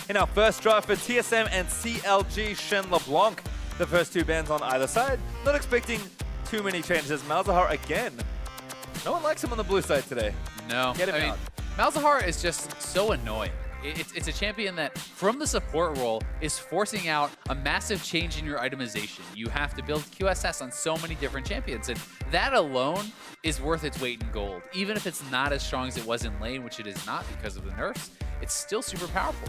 in our first draft for TSM and CLG Shen LeBlanc. The first two bans on either side. Not expecting too many changes. Malzahar again. No one likes him on the blue side today. No. Get him out. Malzahar is just so annoying. It's a champion that, from the support role, is forcing out a massive change in your itemization. You have to build QSS on so many different champions, and that alone is worth its weight in gold. Even if it's not as strong as it was in lane, which it is not because of the nerfs, it's still super powerful.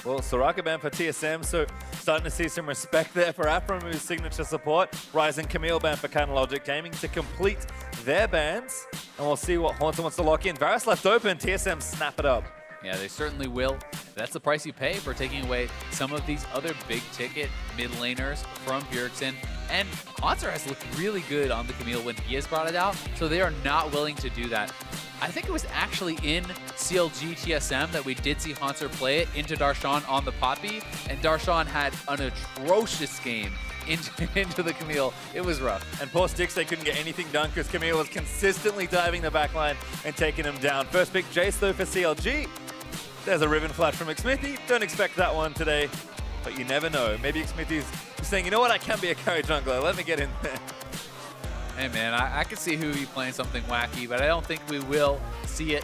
Well, Soraka ban for TSM, so starting to see some respect there for Aphromoo signature support. Ryze and Camille ban for Canalogic Gaming to complete their bans. And we'll see what Hauntzer wants to lock in. Varus left open, TSM snap it up. Yeah, they certainly will. That's the price you pay for taking away some of these other big-ticket mid laners from Bjergsen. And Hauntzer has looked really good on the Camille when he has brought it out, so they are not willing to do that. I think it was actually in CLG TSM that we did see Hauntzer play it into Darshan on the Poppy, and Darshan had an atrocious game into the Camille. It was rough. And poor Stixxay couldn't get anything done because Camille was consistently diving the backline and taking him down. First pick, Jayce though for CLG. There's a Riven Flash from Xmithie. Don't expect that one today, but you never know. Maybe Xmithie's saying, you know what, I can be a carry jungler. Let me get in there. Hey man, I could see Huhi playing something wacky, but I don't think we will see it.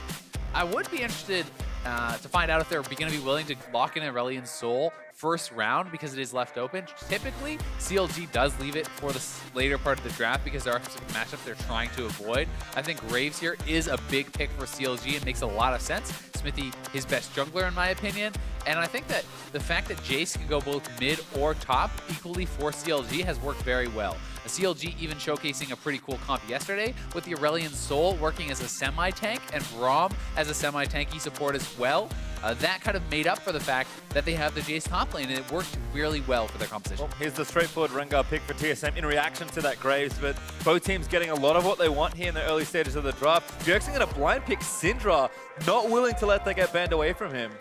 I would be interested to find out if they're going to be willing to lock in Aurelion Sol first round because it is left open. Typically, CLG does leave it for the later part of the draft because there are specific matchups they're trying to avoid. I think Graves here is a big pick for CLG. It makes a lot of sense. Xmithie, his best jungler in my opinion. And I think that the fact that Jayce can go both mid or top equally for CLG has worked very well. CLG even showcasing a pretty cool comp yesterday with the Aurelion Sol working as a semi-tank and Braum as a semi-tanky support as well. That kind of made up for the fact that they have the Jayce top lane, and it worked really well for their composition. Well, here's the straightforward rengar pick for TSM in reaction to that Graves, but both teams getting a lot of what they want here in the early stages of the draft. Bjergsen going to blind pick Syndra, not willing to let that get banned away from him.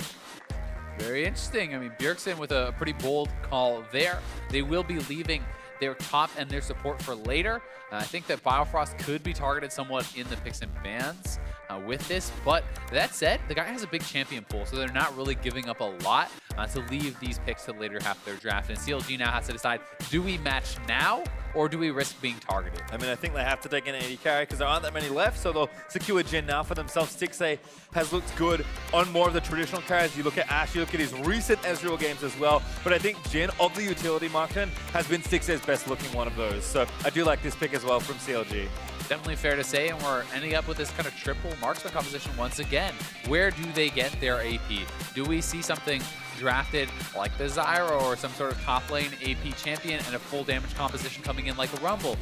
Very interesting. I mean, Bjergsen with a pretty bold call there. They will be leaving their top and their support for later. I think that Biofrost could be targeted somewhat in the picks and bans with this, but that said, the guy has a big champion pool, so they're not really giving up a lot to leave these picks to the later half of their draft. And CLG now has to decide, do we match now or do we risk being targeted? I mean, I think they have to take an AD carry because there aren't that many left, so they'll secure Jhin now for themselves. Stixxay has looked good on more of the traditional carries. You look at Ashe, you look at his recent Ezreal games as well, but I think Jhin, of the utility marksman, has been Stixxay's best looking one of those. So I do like this pick as well from CLG. Definitely fair to say, and we're ending up with this kind of triple marksman composition once again. Where do they get their AP? Do we see something drafted like the Zyra or some sort of top lane AP champion and a full damage composition coming in like a Rumble?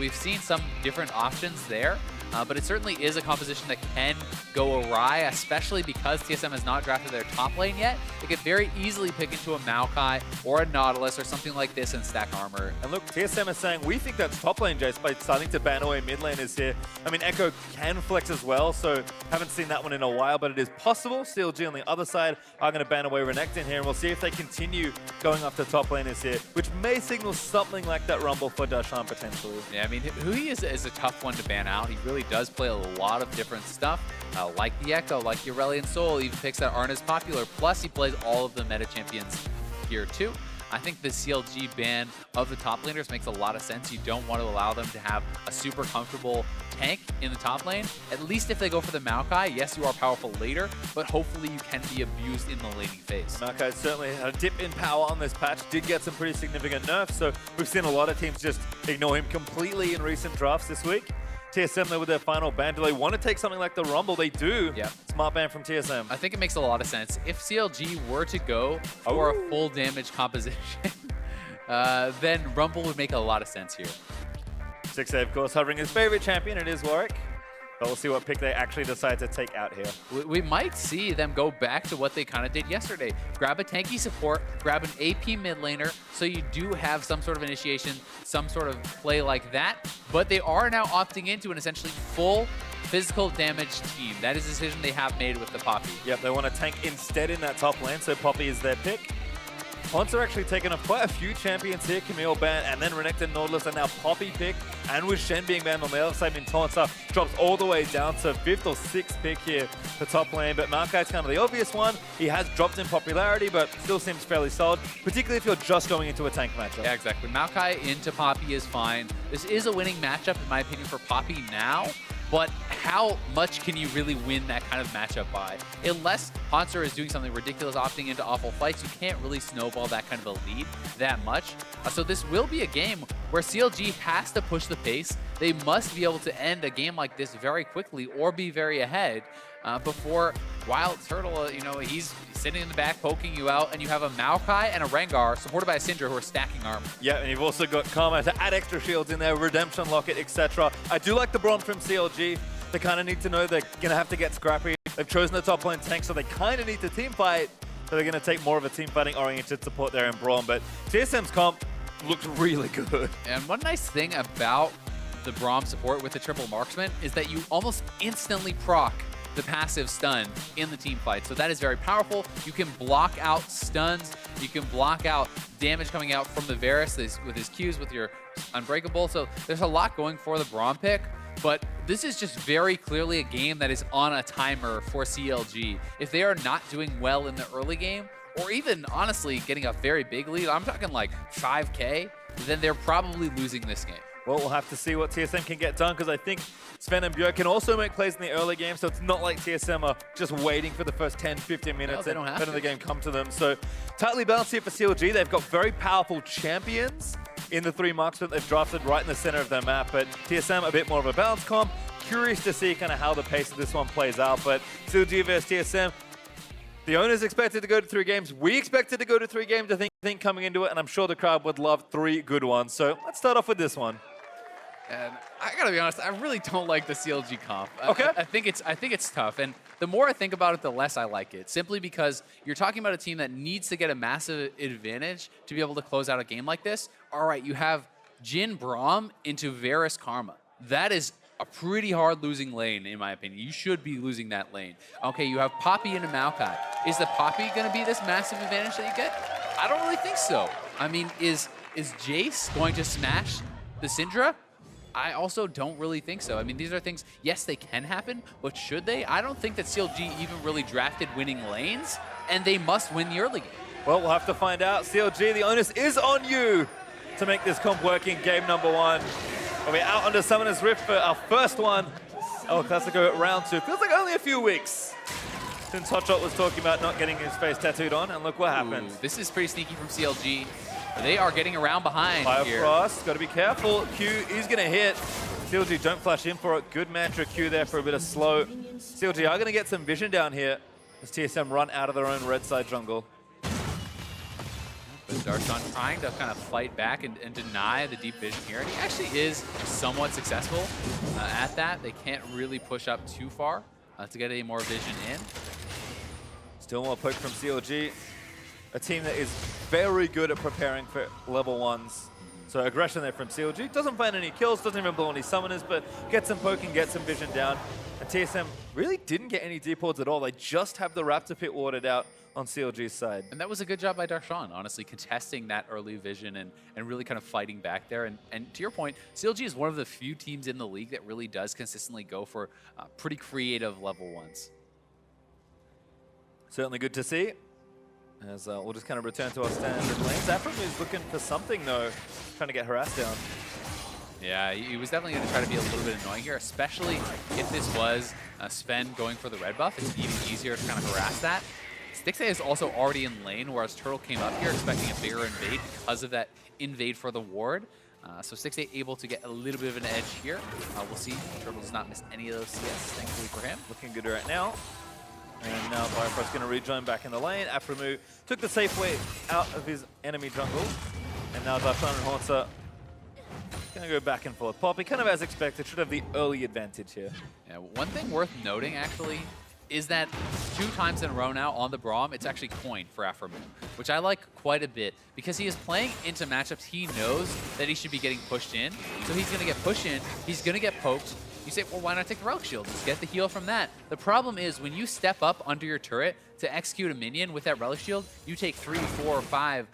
We've seen some different options there, but it certainly is a composition that can go awry, especially because TSM has not drafted their top lane yet. They could very easily pick into a Maokai or a Nautilus or something like this and stack armor. And look, TSM is saying, we think that's top lane, Jayce, by starting to ban away mid laners here. I mean, Echo can flex as well, so haven't seen that one in a while, but it is possible. CLG on the other side are going to ban away Renekton here, and we'll see if they continue going after top laners here, which may signal something like that Rumble for Darshan potentially. Yeah, I mean, Huhi is a tough one to ban out. He really does play a lot of different stuff, like the Echo, like the Aurelion Sol, even picks that aren't as popular. Plus, he plays all of the meta champions here too. I think the CLG ban of the top laners makes a lot of sense. You don't want to allow them to have a super comfortable tank in the top lane. At least if they go for the Maokai, yes, you are powerful later, but hopefully you can be abused in the laning phase. Maokai certainly had a dip in power on this patch, did get some pretty significant nerfs, so we've seen a lot of teams just ignore him completely in recent drafts this week. TSM though with their final ban, do they want to take something like the Rumble? They do. Yeah. Smart ban from TSM. I think it makes a lot of sense. If CLG were to go for a full damage composition, then Rumble would make a lot of sense here. Stixxay, of course, hovering his favorite champion, it is Warwick. But we'll see what pick they actually decide to take out here. We might see them go back to what they kind of did yesterday. Grab a tanky support, grab an AP mid laner, so you do have some sort of initiation, some sort of play like that. But they are now opting into an essentially full physical damage team. That is a decision they have made with the Poppy. Yep, they want to tank instead in that top lane, so Poppy is their pick. Hauntzer actually taken off quite a few champions here. Camille banned, and then Renekton, Nautilus, and now Poppy pick. And with Shen being banned on the other side, Hauntzer drops all the way down to 5th or 6th pick here for top lane. But Maokai's kind of the obvious one. He has dropped in popularity, but still seems fairly solid, particularly if you're just going into a tank matchup. Yeah, exactly. Maokai into Poppy is fine. This is a winning matchup, in my opinion, for Poppy now. But how much can you really win that kind of matchup by? Unless Hauntzer is doing something ridiculous, opting into awful fights, you can't really snowball that kind of a lead that much. So this will be a game where CLG has to push the pace. They must be able to end a game like this very quickly or be very ahead before WildTurtle, you know, he's sitting in the back poking you out, and you have a Maokai and a Rengar supported by a Syndra who are stacking armor. Yeah, and you've also got Karma to add extra shields in there, Redemption Locket, etc. I do like the Braum from CLG. They kind of need to know they're going to have to get scrappy. They've chosen the top lane tank, so they kind of need to team fight. So they're going to take more of a team fighting oriented support there in Braum. But TSM's comp looks really good. And one nice thing about the Braum support with the triple marksman is that you almost instantly proc the passive stun in the team fight. So that is very powerful. You can block out stuns. You can block out damage coming out from the Varus with his Qs, with your Unbreakable. So there's a lot going for the Braum pick, but this is just very clearly a game that is on a timer for CLG. If they are not doing well in the early game, or even honestly getting a very big lead, I'm talking like 5K, then they're probably losing this game. Well, we'll have to see what TSM can get done, because I think Sven and Bjergsen can also make plays in the early game, so it's not like TSM are just waiting for the first 10, 15 minutes and letting the game come to them. So tightly balanced here for CLG. They've got very powerful champions in the 3 marksmen they've drafted right in the center of their map, but TSM a bit more of a balanced comp. Curious to see kind of how the pace of this one plays out, but CLG versus TSM, the owners expected to go to 3 games. We expected to go to 3 games, I think coming into it, and I'm sure the crowd would love 3 good ones. So let's start off with this one. And I gotta be honest, I really don't like the CLG comp. Okay. I think it's tough, and the more I think about it, the less I like it. Simply because you're talking about a team that needs to get a massive advantage to be able to close out a game like this. All right, you have Jhin Braum into Varus Karma. That is a pretty hard losing lane, in my opinion. You should be losing that lane. Okay, you have Poppy into Maokai. Is the Poppy gonna be this massive advantage that you get? I don't really think so. I mean, is Jayce going to smash the Syndra? I also don't really think so. I mean, these are things, yes, they can happen, but should they? I don't think that CLG even really drafted winning lanes, and they must win the early game. Well, we'll have to find out. CLG, the onus is on you to make this comp work in game number 1. We'll be out under Summoner's Rift for our first one. El Clasico round 2. Feels like only a few weeks since Hotshot was talking about not getting his face tattooed on, and look what happened. This is pretty sneaky from CLG. They are getting around behind here. Biofrost, got to be careful. Q is going to hit. CLG don't flash in for it. Good mantra Q there for a bit of slow. CLG are going to get some vision down here as TSM run out of their own red side jungle. But Darshan trying to kind of fight back and deny the deep vision here. And he actually is somewhat successful at that. They can't really push up too far to get any more vision in. Still more poke from CLG. A team that is very good at preparing for level 1s. So aggression there from CLG. Doesn't find any kills, doesn't even blow any summoners, but gets some poking, gets some vision down. And TSM really didn't get any deep wards at all. They just have the Raptor Pit warded out on CLG's side. And that was a good job by Darshan, honestly, contesting that early vision and really kind of fighting back there. And to your point, CLG is one of the few teams in the league that really does consistently go for pretty creative level 1s. Certainly good to see. As we'll just kind of return to our standard lanes. Aphromoo is looking for something though, trying to get harassed down. Yeah, he was definitely going to try to be a little bit annoying here, especially if this was Sven going for the red buff. It's even easier to kind of harass that. Stixxay is also already in lane, whereas Turtle came up here expecting a bigger invade because of that invade for the ward. So Stixxay able to get a little bit of an edge here. We'll see. Turtle does not miss any of those CS, thankfully for him. Looking good right now. And now Biofrost going to rejoin back in the lane. Aphromoo took the safe way out of his enemy jungle. And now Darshan and Hauntzer going to go back and forth. Poppy, kind of as expected, should have the early advantage here. Yeah, one thing worth noting, actually, is that 2 times in a row now on the Braum, it's actually coin for Aphromoo, which I like quite a bit because he is playing into matchups he knows that he should be getting pushed in. So he's going to get pushed in, he's going to get poked. You say, well, why not take the Relic Shield? Just get the heal from that. The problem is when you step up under your turret to execute a minion with that Relic Shield, you take 3, 4, or 5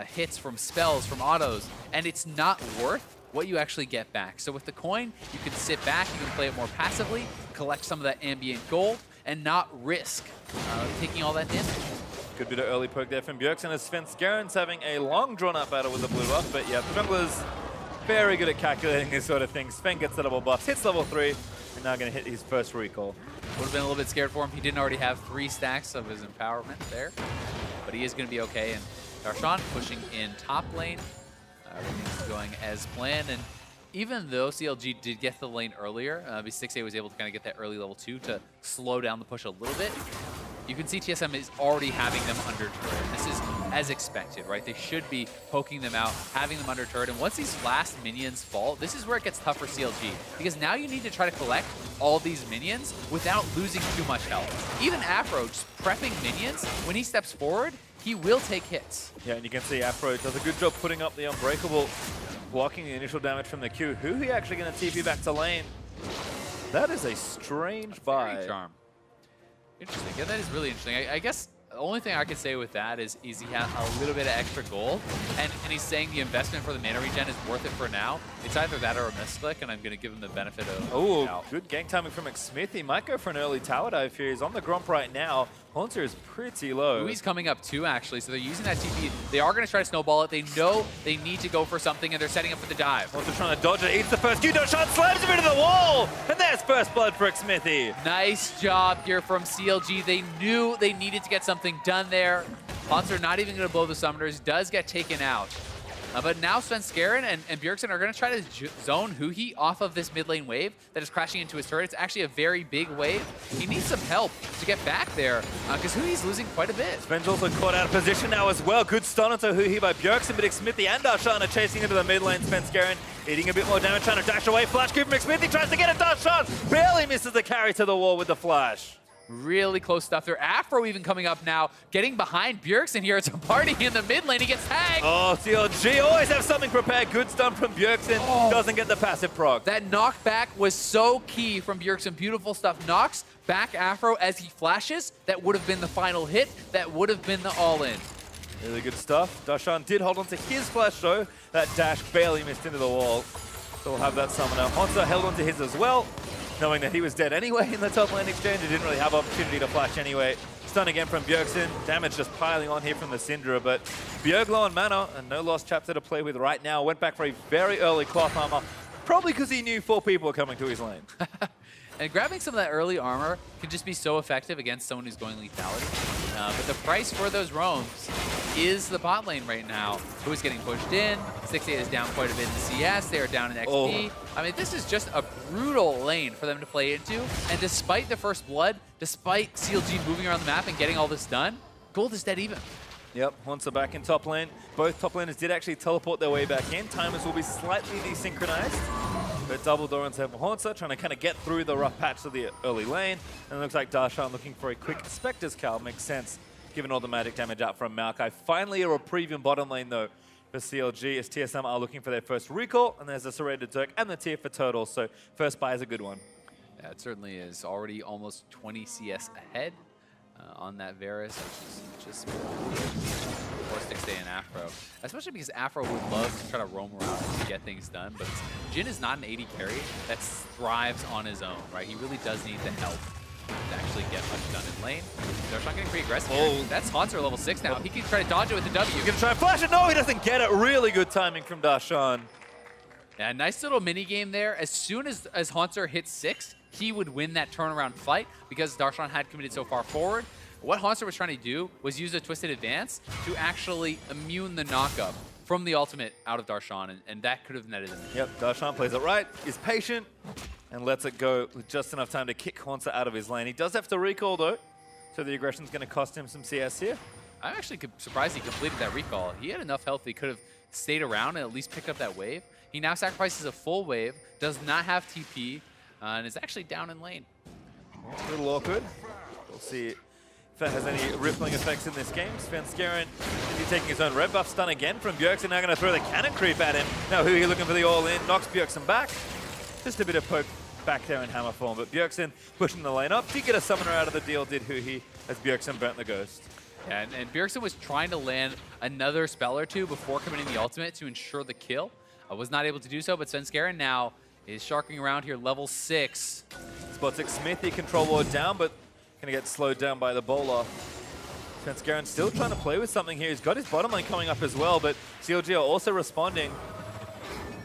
hits, from spells, from autos, and it's not worth what you actually get back. So with the coin, you can sit back, you can play it more passively, collect some of that ambient gold, and not risk taking all that damage. Good bit of early poke there from Bjergsen as Svenskeren's having a long drawn-out battle with the blue buff, but yeah, the jungler's very good at calculating this sort of thing. Sven gets the double buff, hits level 3, and now going to hit his first recall. Would have been a little bit scared for him. He didn't already have 3 stacks of his empowerment there, but he is going to be okay. And Darshan pushing in top lane. Everything's going as planned, and even though CLG did get to the lane earlier, Stixxay was able to kind of get that early level 2 to slow down the push a little bit. You can see TSM is already having them under turret. This is as expected, right? They should be poking them out, having them under turret, and once these last minions fall, this is where it gets tough for CLG, because now you need to try to collect all these minions without losing too much health. Even Aphro, just prepping minions, when he steps forward, he will take hits. Yeah, and you can see Aphro does a good job putting up the Unbreakable, blocking the initial damage from the Q. Huhi actually going to TP back to lane. That is a strange buy. Very charm. Interesting. Yeah, that is really interesting. I guess the only thing I could say with that is he has a little bit of extra gold, and he's saying the investment for the mana regen is worth it for now. It's either that or a misclick, and I'm going to give him the benefit of Oh, good gank timing from Xmithie. Might go for an early tower dive here. He's on the Gromp right now. Hauntzer is pretty low. Huhi's coming up too, actually, so they're using that TP. They are going to try to snowball it. They know they need to go for something, and they're setting up for the dive. Hauntzer trying to dodge it. Eats the first Q. Darshan slams him into the wall! And there's first blood for Xmithie. Nice job here from CLG. They knew they needed to get something done there. Hauntzer not even going to blow the summoners. Does get taken out. But now Svenskeren and Bjergsen are going to try to zone Huhi off of this mid lane wave that is crashing into his turret. It's actually a very big wave. He needs some help to get back there because Huhi's losing quite a bit. Sven's also caught out of position now as well. Good stun onto Huhi by Bjergsen, but Xmithie and Darshan are chasing into the mid lane. Svenskeren eating a bit more damage, trying to dash away. Flash creep from Xmithie, tries to get it. Darshan barely misses the carry to the wall with the flash. Really close stuff there. Aphro even coming up now, getting behind Bjergsen here. It's a party in the mid lane. He gets tagged. Oh, CLG always have something prepared. Good stun from Bjergsen. Oh. Doesn't get the passive proc. That knockback was so key from Bjergsen. Beautiful stuff. Knocks back Aphro as he flashes. That would have been the final hit. That would have been the all-in. Really good stuff. Darshan did hold on to his flash though. That dash barely missed into the wall. So we'll have that summoner. Hauntzer held on to his as well, knowing that he was dead anyway in the top lane exchange. He didn't really have opportunity to flash anyway. Stun again from Bjergsen. Damage just piling on here from the Syndra, but Bjerg low on mana and no lost chapter to play with right now. Went back for a very early cloth armor, probably because he knew 4 people were coming to his lane. And grabbing some of that early armor can just be so effective against someone who's going lethality. But the price for those roams is the bot lane right now. Who is getting pushed in? Stixxay is down quite a bit in the CS. They are down in XP. Oh. I mean, this is just a brutal lane for them to play into. And despite the first blood, despite CLG moving around the map and getting all this done, gold is dead even. Yep, Hauntzer back in top lane. Both top laners did actually teleport their way back in. Timers will be slightly desynchronized. But double door and for Hauntzer, trying to kind of get through the rough patch of the early lane. And it looks like Darshan looking for a quick Spectre's Cowl. Makes sense, given all the magic damage out from Maokai. Finally a reprieve in bottom lane, though, for CLG, as TSM are looking for their first recall. And there's the Serrated Dirk and the tier for Turtle. So first buy is a good one. Yeah, it certainly is. Already almost 20 CS ahead on that Varus, which is just for Stixxay and Aphro. Especially because Aphro would love to try to roam around and get things done, but Jhin is not an AD carry that thrives on his own, right? He really does need the help to actually get much done in lane. Darshan getting pretty aggressive here. That's Hauntzer level 6 now. He can try to dodge it with the W. He's gonna try and flash it. No, he doesn't get it. Really good timing from Darshan. Yeah, nice little mini game there. As soon as Hauntzer hits 6, he would win that turnaround fight because Darshan had committed so far forward. What Hauntzer was trying to do was use a Twisted Advance to actually immune the knockup from the ultimate out of Darshan, and that could have netted him. Yep, Darshan plays it right, is patient, and lets it go with just enough time to kick Hauntzer out of his lane. He does have to recall though, so the aggression's going to cost him some CS here. I'm actually surprised he completed that recall. He had enough health he could have stayed around and at least picked up that wave. He now sacrifices a full wave, does not have TP, and is actually down in lane. A little awkward. We'll see if that has any rippling effects in this game. Svenskeren is he taking his own red buff stun again from Bjergsen. Now going to throw the cannon creep at him. Now Huhi looking for the all-in, knocks Bjergsen back. Just a bit of poke back there in hammer form, but Bjergsen pushing the lane up. Did get a summoner out of the deal, did Huhi, as Bjergsen burnt the ghost. Yeah, and Bjergsen was trying to land another spell or two before committing the ultimate to ensure the kill. Was not able to do so, but Svenskeren now is sharking around here, level 6. Spots Xmithie, control ward down, but gonna get slowed down by the bowler. Svenskeren still trying to play with something here. He's got his bottom lane coming up as well, but CLG are also responding.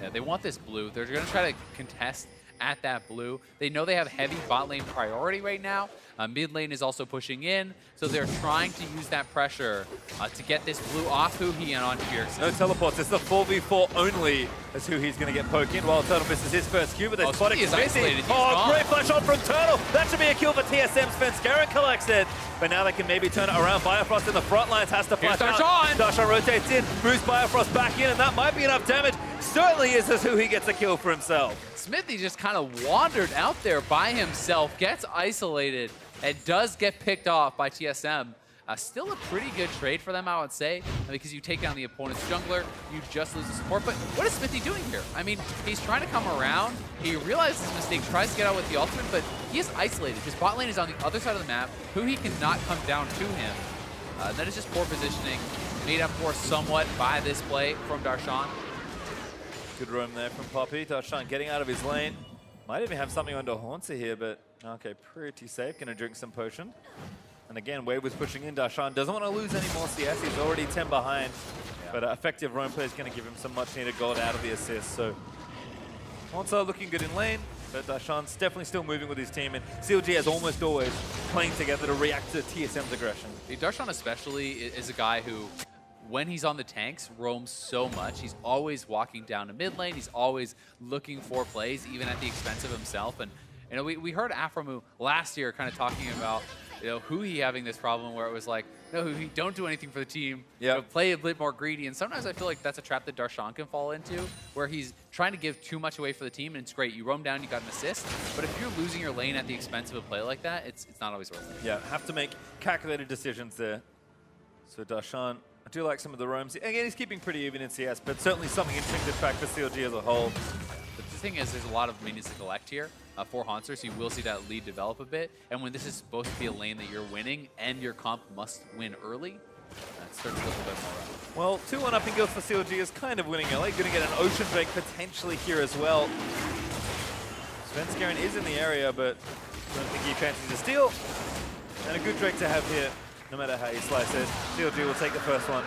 Yeah, they want this blue. They're gonna try to contest at that blue. They know they have heavy bot lane priority right now. Mid lane is also pushing in, so they're trying to use that pressure to get this blue off Huhi and onto Bjergsen. No teleports, it's the 4v4 only as Huhi's going to get poked in. WildTurtle misses his first Q, but they spot Xmithie. Oh, great flash on from Turtle. That should be a kill for TSM. Svenskeren collects it. But now they can maybe turn it around. Biofrost in the front lines has to flash out. Darshan rotates in, moves Biofrost back in, and that might be enough damage. Certainly is as Huhi gets a kill for himself. Xmithie just kind of wandered out there by himself, gets isolated, and does get picked off by TSM. Still a pretty good trade for them, I would say, because you take down the opponent's jungler, you just lose the support. But what is Xmithie doing here? I mean, he's trying to come around. He realizes his mistake, tries to get out with the ultimate, but he is isolated. His bot lane is on the other side of the map. Huhi cannot come down to him. That is just poor positioning, made up for somewhat by this play from Darshan. Good roam there from Poppy. Darshan getting out of his lane. Might even have something onto Hauntzer here, but okay, pretty safe. Gonna drink some potion. And again, Wade was pushing in. Darshan doesn't want to lose any more CS. He's already 10 behind. Yeah. But effective roam play is going to give him some much needed gold out of the assist. So Hauntzer looking good in lane, but Darshan's definitely still moving with his team. And CLG is almost always playing together to react to TSM's aggression. Darshan especially is a guy who, when he's on the tanks, roams so much. He's always walking down to mid lane. He's always looking for plays, even at the expense of himself. And you know, we heard Aphromoo last year kind of talking about, you know, Huhi having this problem where it was like, no, Huhi, don't do anything for the team. Yep. You know, play a bit more greedy. And sometimes I feel like that's a trap that Darshan can fall into, where he's trying to give too much away for the team, and it's great. You roam down, you got an assist. But if you're losing your lane at the expense of a play like that, it's not always worth it. Yeah, have to make calculated decisions there. So Darshan, I do like some of the roams. Again, he's keeping pretty even in CS, but certainly something interesting to track for CLG as a whole. But the thing is, there's a lot of minions to collect here for Hauntzer, so you will see that lead develop a bit. And when this is supposed to be a lane that you're winning and your comp must win early, it starts to look a bit more rough. Well, 2-1 up in guilds for CLG is kind of winning early. Going to get an Ocean Drake potentially here as well. Svenskeren is in the area, but I don't think he fancies the steal. And a good Drake to have here, no matter how you slice it. CLG will take the first one.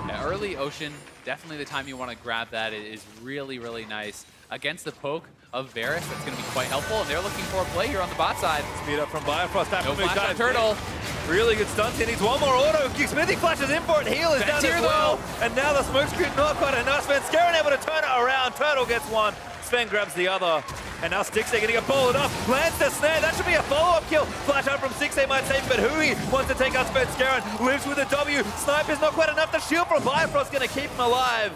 Yeah, early Ocean, definitely the time you want to grab that. It is really, really nice. Against the poke of Varus, that's going to be quite helpful. And they're looking for a play here on the bot side. Speed up from Biofrost. No flash on Turtle. Really good stunt. He needs one more auto. Xmithie flashes in for it. Heal is down as well. And now the smoke screen not quite enough. Svenskeren able to turn it around. Turtle gets one. Sven grabs the other. And now Stixxay getting a bowled up. Lands the snare. That should be a follow-up kill. Flash out from Stixxay might save, but Huhi wants to take out Svenskeren. Lives with a W. Snipe is not quite enough. The shield from Biofrost going to keep him alive.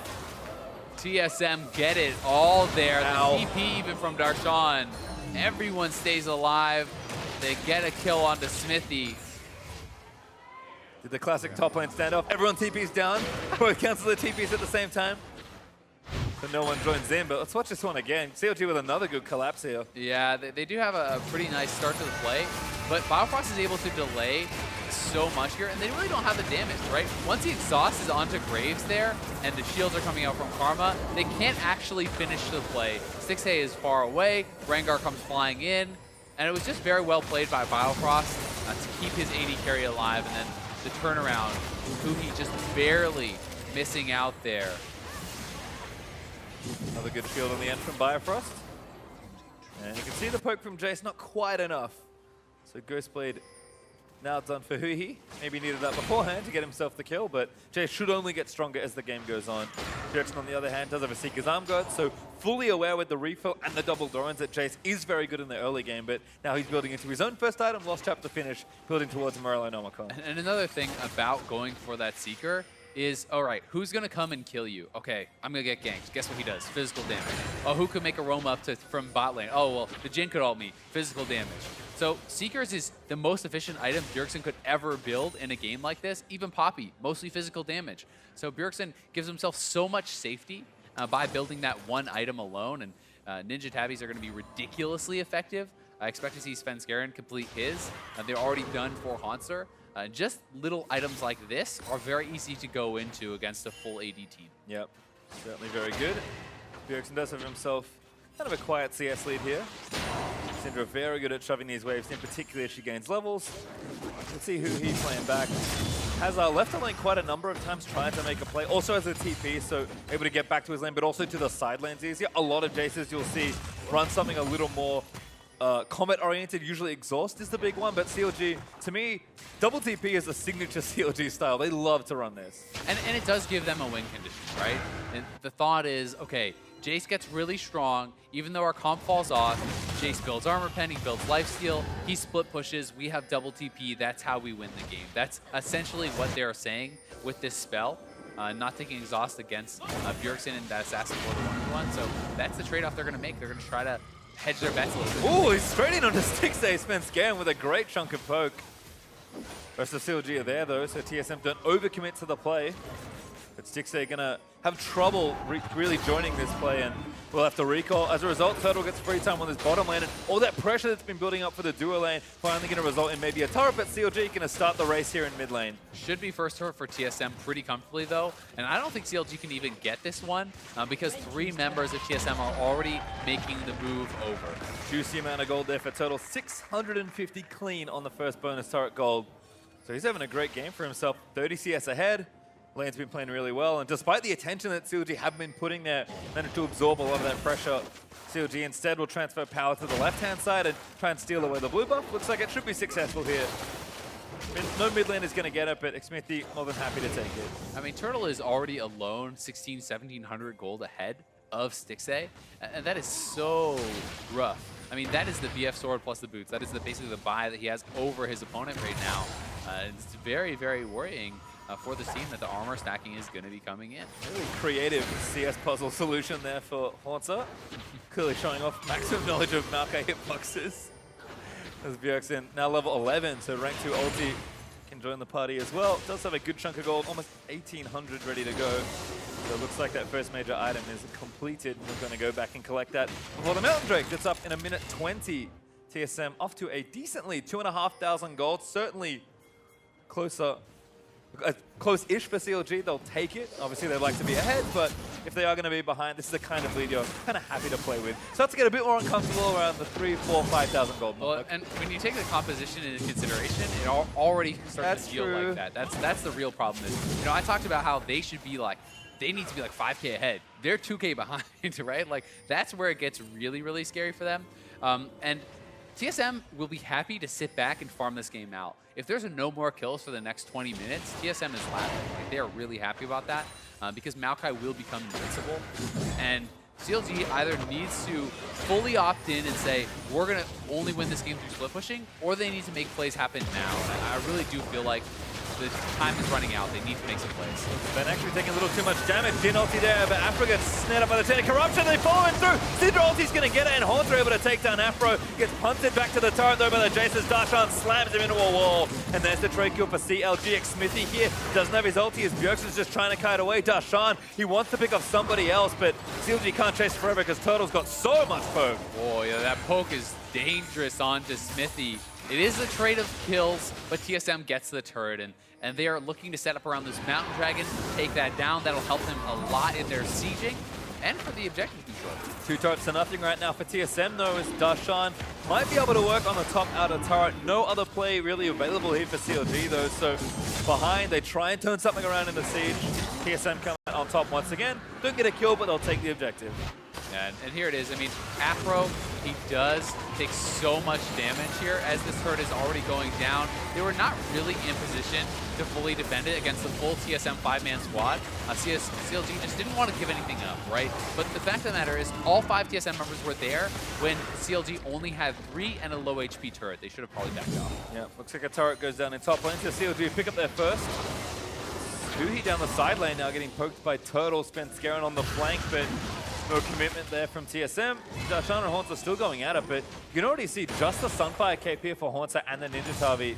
TSM get it all there. Ow. The TP even from Darshan. Everyone stays alive. They get a kill onto Xmithie. Did the classic top lane standoff. Everyone TP's down. Both cancel the TPs at the same time. So no one joins in, but let's watch this one again. CLG with another good collapse here. Yeah, they do have a pretty nice start to the play, but Biofrost is able to delay so much here, and they really don't have the damage, right? Once the exhaust is onto Graves there, and the shields are coming out from Karma, they can't actually finish the play. Stixxay is far away, rengar comes flying in, and it was just very well played by Biofrost to keep his AD carry alive, and then the turnaround, Huhi just barely missing out there. Another good shield on the end from Biofrost. And you can see the poke from Jayce, not quite enough. So Ghostblade now done for Huhi. Maybe needed that beforehand to get himself the kill, but Jayce should only get stronger as the game goes on. Bjergsen, on the other hand, does have a Seeker's Arm Guard, so fully aware with the refill and the double Dorans that Jayce is very good in the early game, but now he's building into his own first item, lost chapter finish, building towards Morello Nomicon. And another thing about going for that Seeker is, all right, who's going to come and kill you? Okay, I'm going to get ganked. Guess what he does? Physical damage. Oh, who could make a roam up from bot lane? Oh, well, the Jhin could ult me. Physical damage. So Seekers is the most efficient item Bjergsen could ever build in a game like this. Even Poppy, mostly physical damage. So Bjergsen gives himself so much safety by building that one item alone. And Ninja Tabbies are going to be ridiculously effective. I expect to see Svenskeren complete his. They're already done for Hauntzer. Just little items like this are very easy to go into against a full AD team. Yep, certainly very good. Bjergsen does have himself kind of a quiet CS lead here. Syndra very good at shoving these waves in, particularly as she gains levels. Let's see who he's playing back. Has left the lane quite a number of times trying to make a play. Also has a TP, so able to get back to his lane, but also to the side lanes easier. A lot of Jayces you'll see run something a little more combat-oriented. Usually Exhaust is the big one, but CLG, to me, double TP is a signature CLG style. They love to run this. And it does give them a win condition, right? And the thought is, okay, Jayce gets really strong. Even though our comp falls off, Jayce builds armor pen, he builds lifesteal, he split pushes, we have double TP, that's how we win the game. That's essentially what they're saying with this spell. Not taking exhaust against Bjergsen and that assassin for the 1v1, so that's the trade-off they're going to make. They're going to try to hedge their bets a little bit. Ooh, he's straight in onto Stixxay, Svenskeren with a great chunk of poke. Rest of CLG are there though, so TSM don't overcommit to the play. But Stixxay gonna have trouble really joining this play, and we'll have to recall. As a result, Turtle gets free time on this bottom lane, and all that pressure that's been building up for the duo lane finally gonna result in maybe a turret, but CLG gonna start the race here in mid lane. Should be first turret for TSM pretty comfortably though, and I don't think CLG can even get this one because 3 members of TSM are already making the move over. Juicy amount of gold there for Turtle, 650 clean on the first bonus turret gold. So he's having a great game for himself, 30 CS ahead. Lane's been playing really well, and despite the attention that CLG have been putting there, managed to absorb a lot of that pressure. CLG instead will transfer power to the left-hand side and try and steal away the blue buff. Looks like it should be successful here. No mid lane is going to get it, but Xmithie more than happy to take it. I mean, Turtle is already alone 1,1700 gold ahead of Stixxay, and that is so rough. I mean, that is the BF sword plus the boots. That is basically the buy that he has over his opponent right now. It's very, very worrying for this team that the armor stacking is going to be coming in. Really creative CS puzzle solution there for Hauntzer. Clearly showing off maximum knowledge of Maokai hitboxes. As Bjergsen now level 11, so rank 2 ulti can join the party as well. Does have a good chunk of gold, almost 1,800 ready to go. So it looks like that first major item is completed. We're going to go back and collect that before the Mountain Drake gets up in 1:20. TSM off to a decently 2,500 gold, certainly closer. Close-ish for CLG, they'll take it. Obviously, they'd like to be ahead, but if they are going to be behind, this is the kind of lead you're kind of happy to play with. Starts to get a bit more uncomfortable around the 3,000, 4,000, 5,000 gold mark. Well, and when you take the composition into consideration, it already starts to feel true. like that. That's the real problem. Is, you know, I talked about how they should be like, they need to be like 5K ahead. They're 2K behind, right? Like, that's where it gets really, really scary for them. And TSM will be happy to sit back and farm this game out. If there's no more kills for the next 20 minutes, TSM is laughing. Like, they are really happy about that because Maokai will become invincible. And CLG either needs to fully opt in and say, we're going to only win this game through split pushing, or they need to make plays happen now. And I really do feel like the time is running out. They need to make some plays. Ben actually taking a little too much damage. Jhin ulti there, but Aphro gets snared up by the Chain of Corruption. They follow him through. Syndra ulti's going to get it, and Hauntzer able to take down Aphro. Gets punted back to the turret though by the Jayce's. Darshan slams him into a wall. And there's the trade kill for CLG. Xmithie here doesn't have his ulti as Bjergsen's just trying to kite away. Darshan, he wants to pick off somebody else, but CLG can't chase forever because Turtle's got so much poke. Oh, yeah, that poke is dangerous onto Xmithie. It is a trade of kills, but TSM gets the turret, and they are looking to set up around this Mountain Dragon, take that down. That'll help them a lot in their sieging and for the objective control. 2 turrets to nothing right now for TSM though, as Darshan might be able to work on the top outer turret. No other play really available here for CLG though, so behind they try and turn something around in the siege. TSM come out on top once again. Don't get a kill, but they'll take the objective. And here it is. I mean, Aphro, he does take so much damage here as this turret is already going down. They were not really in position to fully defend it against the full TSM 5-man squad. CLG just didn't want to give anything up, right? But the fact of the matter is all 5 TSM members were there when CLG only had 3 and a low HP turret. They should have probably backed off. Yeah, looks like a turret goes down in top lane, so CLG pick up their first. Huhi down the side lane now getting poked by Turtle. Svenskeren on the flank, but no commitment there from TSM. Darshan and Hauntzer still going at it, but you can already see just the Sunfire KP here for Hauntzer and the Ninja Tavi.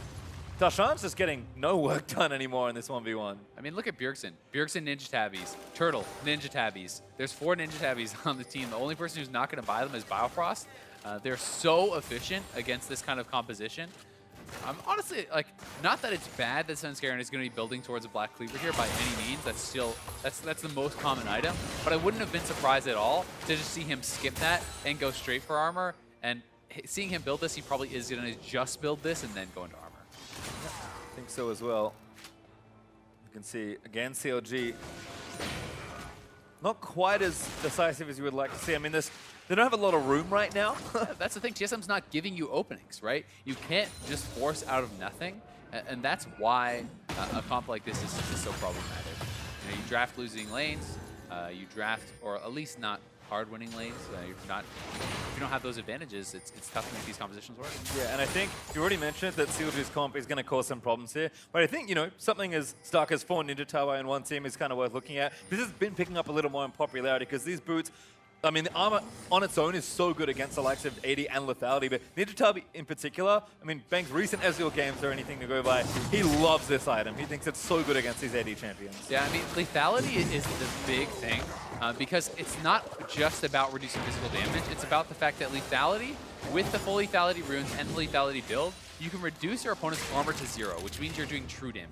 Darshan's just getting no work done anymore in this 1v1. I mean, look at Bjergsen. Bjergsen Ninja Tabbies. Turtle Ninja Tabbies. There's 4 Ninja Tabbies on the team. The only person who's not going to buy them is Biofrost. They're so efficient against this kind of composition. Honestly, like, not that it's bad that Svenskeren is going to be building towards a Black Cleaver here by any means. That's still, that's the most common item. But I wouldn't have been surprised at all to just see him skip that and go straight for armor. And seeing him build this, he probably is going to just build this and then go into armor. I think so as well. You can see, again, CLG not quite as decisive as you would like to see. I mean, they don't have a lot of room right now. That's the thing. TSM's not giving you openings, right? You can't just force out of nothing. And that's why a comp like this is so problematic. You know, you draft losing lanes, you draft, or at least not hard-winning lanes. If you don't have those advantages, it's tough to make these compositions work. Yeah, and I think you already mentioned that CLG's comp is going to cause some problems here. But I think, you know, something as stark as 4 Ninja Tower in one team is kind of worth looking at. This has been picking up a little more in popularity because these boots, I mean, the armor on its own is so good against the likes of AD and lethality, but Ninja Tower in particular, I mean, Bang's recent Azael games are anything to go by. He loves this item. He thinks it's so good against these AD champions. Yeah, I mean, lethality is the big thing because it's not just about reducing physical damage. It's about the fact that lethality, with the full lethality runes and the lethality build, you can reduce your opponent's armor to 0, which means you're doing true damage.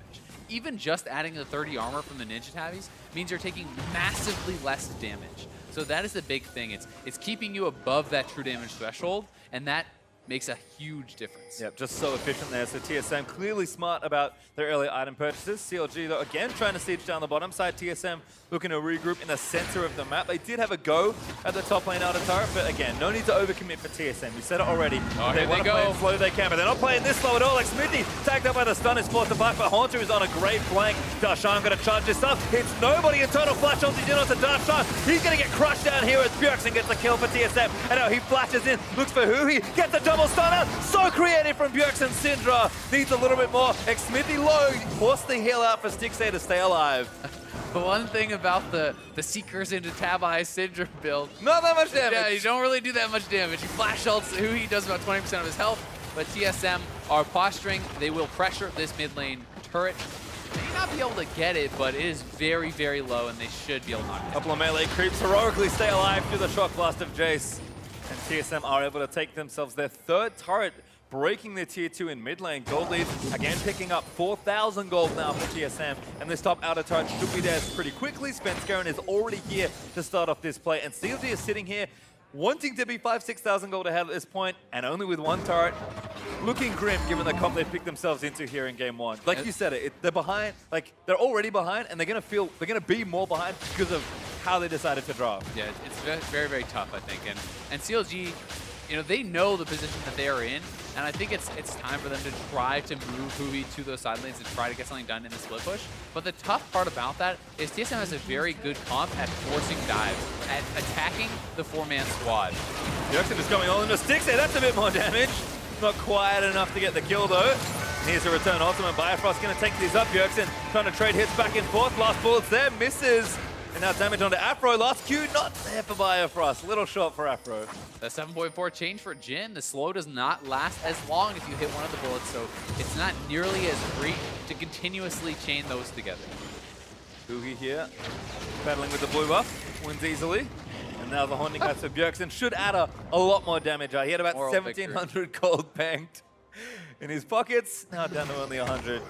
Even just adding the 30 armor from the Ninja Tabbies means you're taking massively less damage. So that is the big thing. It's keeping you above that true damage threshold, and that makes a huge difference. Yep, just so efficient there. So TSM clearly smart about their early item purchases. CLG, though, again, trying to siege down the bottom side. TSM looking to regroup in the center of the map. They did have a go at the top lane outer turret, but again, no need to overcommit for TSM. We said it already. Oh, they want to play it slow they can, but they're not playing this slow at all. Xmithie tagged up by the stun is forced to fight, but Hauntzer is on a great flank. Darshan going to charge this up. Hits nobody. Internal flash on to Darshan. He's going to get crushed down here as Bjergsen gets the kill for TSM. And now he flashes in, looks for Huhi, gets a double stun out. So creative from Bjergsen. Syndra needs a little bit more. Xmithie low, forced the heal out for Stixxay to stay alive. The one thing about the Seekers into Tab Eye Syndra build, not that much damage. Yeah, you don't really do that much damage. You flash ults, Huhi does about 20% of his health, but TSM are posturing. They will pressure this mid lane turret. They may not be able to get it, but it is very, very low, and they should be able to knock it down. Couple of melee creeps heroically stay alive through the shock blast of Jayce. And TSM are able to take themselves their 3rd turret, breaking their tier 2 in mid lane. Gold lead, again picking up 4,000 gold now for TSM. And this top outer turret should be there pretty quickly. Svenskeren is already here to start off this play. And CLG is sitting here wanting to be 5,000-6,000 gold ahead at this point, and only with 1 turret. Looking grim given the comp they've picked themselves into here in game 1. Like you said, they're behind, like they're already behind, and they're gonna be more behind because of how they decided to draw. Yeah, it's very, very tough, I think. And CLG, you know, they know the position that they are in, and I think it's time for them to try to move Huhi to those side lanes and try to get something done in the split push. But the tough part about that is TSM has a very good comp at forcing dives, at attacking the 4-man squad. Bjergsen is going all into Stixxay. That's a bit more damage. Not quite enough to get the kill, though. Here's a return ultimate. Biofrost going to take these up. Bjergsen trying to trade hits back and forth. Last bullets there, misses. And now damage onto Aphromoo. Last Q not there for Biofrost. Little short for Aphromoo. The 7.4 change for Jhin. The slow does not last as long if you hit one of the bullets, so it's not nearly as free to continuously chain those together. Huhi here, battling with the blue buff. Wins easily. And now the Haunting Guts of Bjergsen should add a lot more damage. He had about 1,700 gold banked in his pockets. Now down to only 100.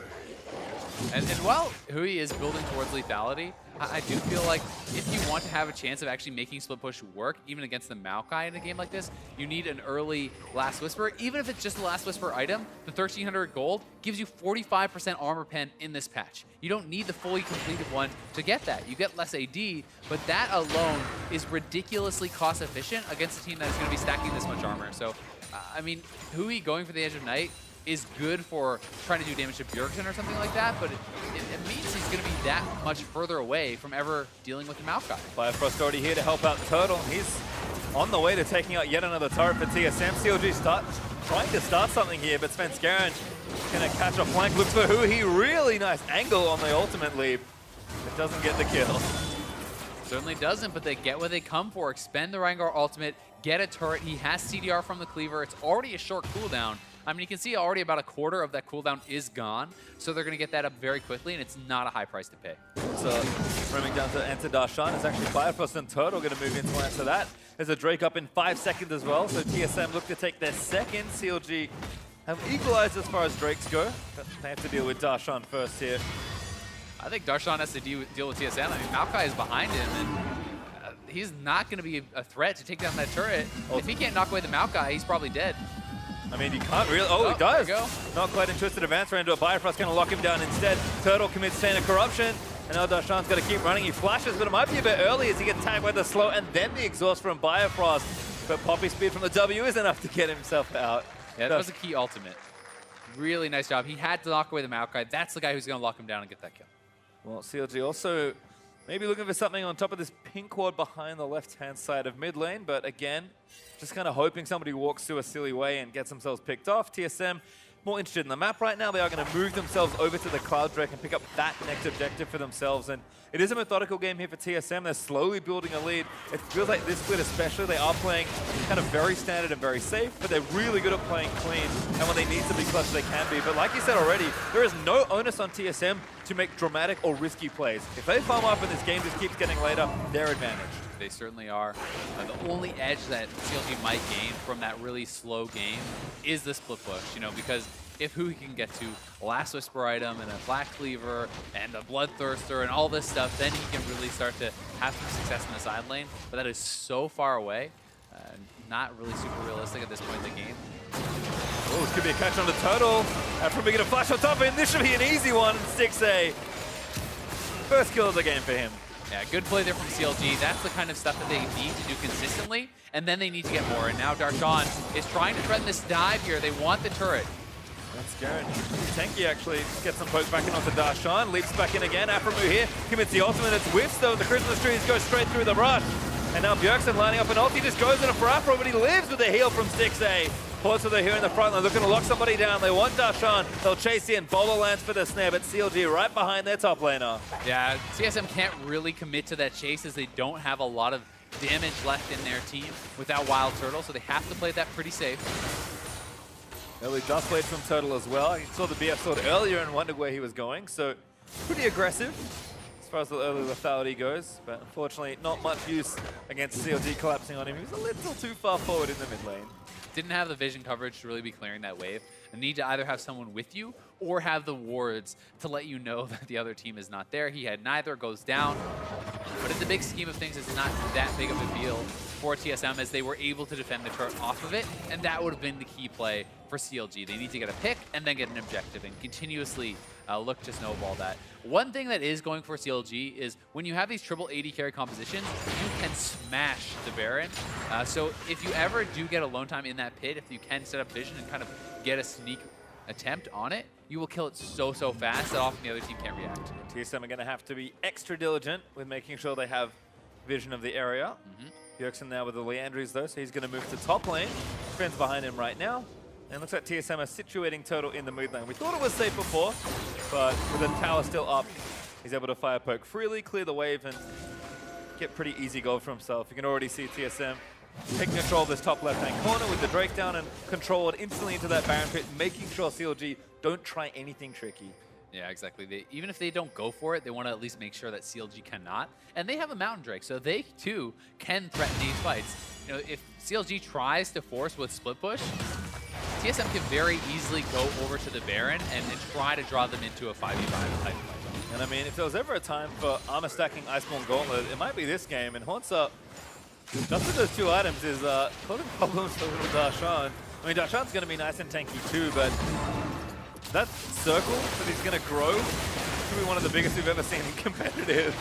And while Huhi is building towards lethality, I do feel like if you want to have a chance of actually making split push work, even against the Maokai in a game like this, you need an early Last Whisper. Even if it's just the Last Whisper item, the 1,300 gold gives you 45% armor pen in this patch. You don't need the fully completed one to get that. You get less AD, but that alone is ridiculously cost efficient against a team that is going to be stacking this much armor. So, I mean, Huhi going for the Edge of Night is good for trying to do damage to Bjergsen or something like that, but it means he's going to be that much further away from ever dealing with the Maokai. Biofrost already here to help out Turtle. He's on the way to taking out yet another turret for TSM. CLG trying to start something here, but Svenskeren going to catch a flank. Looks for Huhi. Really nice angle on the ultimate leap. It doesn't get the kill. Certainly doesn't, but they get what they come for. Expend the rengar ultimate, get a turret. He has CDR from the cleaver. It's already a short cooldown. I mean, you can see already about a quarter of that cooldown is gone, so they're going to get that up very quickly, and it's not a high price to pay. So, roaming down to enter Darshan. It's actually Biofrost and Turtle going to move into answer that. There's a Drake up in 5 seconds as well, so TSM look to take their second. CLG have equalized as far as Drakes go, but they have to deal with Darshan first here. I think Darshan has to deal with TSM. I mean, Maokai is behind him, and he's not going to be a threat to take down that turret. If he can't knock away the Maokai, he's probably dead. I mean, you can't really... Oh, he does. There you go. Not quite in Twisted Advance, ran into a Biofrost, going to lock him down instead. Turtle commits Chain of Corruption, and now Darshan's got to keep running. He flashes, but it might be a bit early as he gets tagged by the slow, and then the exhaust from Biofrost. But Poppy speed from the W is enough to get himself out. Yeah, that was a key ultimate. Really nice job. He had to knock away the Maokai. That's the guy who's going to lock him down and get that kill. Well, CLG also maybe looking for something on top of this pink ward behind the left-hand side of mid lane, but again, just kind of hoping somebody walks through a silly way and gets themselves picked off. TSM more interested in the map right now. They are going to move themselves over to the Cloud Drake and pick up that next objective for themselves. And it is a methodical game here for TSM. They're slowly building a lead. It feels like this split especially, they are playing kind of very standard and very safe, but they're really good at playing clean. And when they need to be clutch, they can be. But like you said already, there is no onus on TSM to make dramatic or risky plays. If they farm up and this game just keeps getting later, they're advantaged. They certainly are. The only edge that CLG might gain from that really slow game is the split push, you know, because if Huhi can get to a Last Whisper item and a Black Cleaver and a Bloodthirster and all this stuff, then he can really start to have some success in the side lane. But that is so far away, not really super realistic at this point in the game. Oh, this could be a catch on the Turtle. Aphromoo getting a flash on top, and this should be an easy one. Stixxay. First kill of the game for him. Yeah, good play there from CLG. That's the kind of stuff that they need to do consistently, and then they need to get more. And now Darshan is trying to threaten this dive here. They want the turret. That's scary. Tanky actually gets some poke back in onto Darshan, leaps back in again. Aphromoo here commits the ultimate. It's whiffs though. The Christmas trees go straight through the rush. And now Bjergsen lining up an ult. He just goes in for Aphromoo, but he lives with the heal from Stixxay. Ports are here in the front line, looking to lock somebody down. They want Darshan. They'll chase in. Bowler lands for the snare, but CLG right behind their top laner. Yeah, TSM can't really commit to that chase as they don't have a lot of damage left in their team without WildTurtle, so they have to play that pretty safe. Early dust blade from Turtle as well. He saw the BF sword earlier and wondered where he was going, so pretty aggressive as far as the early lethality goes, but unfortunately not much use against CLG collapsing on him. He was a little too far forward in the mid lane. Didn't have the vision coverage to really be clearing that wave. And need to either have someone with you or have the wards to let you know that the other team is not there. He had neither, goes down. But in the big scheme of things, it's not that big of a deal for TSM as they were able to defend the turret off of it, and that would have been the key play for CLG. They need to get a pick and then get an objective and continuously look to snowball that. One thing that is going for CLG is when you have these triple AD carry compositions, you can smash the Baron. So if you ever do get alone time in that pit, if you can set up vision and kind of get a sneak attempt on it, you will kill it so fast that often the other team can't react. TSM are going to have to be extra diligent with making sure they have vision of the area. Bjergsen now with the Leandries though, so he's going to move to top lane. Friends behind him right now. And looks like TSM are situating Turtle in the mid lane. We thought it was safe before, but with the tower still up, he's able to fire poke freely, clear the wave, and get pretty easy gold for himself. You can already see TSM taking control of this top left-hand corner with the Drake down and control it instantly into that Baron pit, making sure CLG don't try anything tricky. Yeah, exactly. Even if they don't go for it, they want to at least make sure that CLG cannot. And they have a Mountain Drake, so they too can threaten these fights. You know, if CLG tries to force with split push, TSM can very easily go over to the Baron and try to draw them into a 5v5 type fight. And I mean, if there was ever a time for armor stacking Iceborne Gauntlet, it might be this game. And Hauntzer, just with those two items, is causing problems for little Darshan. I mean, Darshan's going to be nice and tanky too, but that circle that he's going to grow could be one of the biggest we've ever seen in competitive.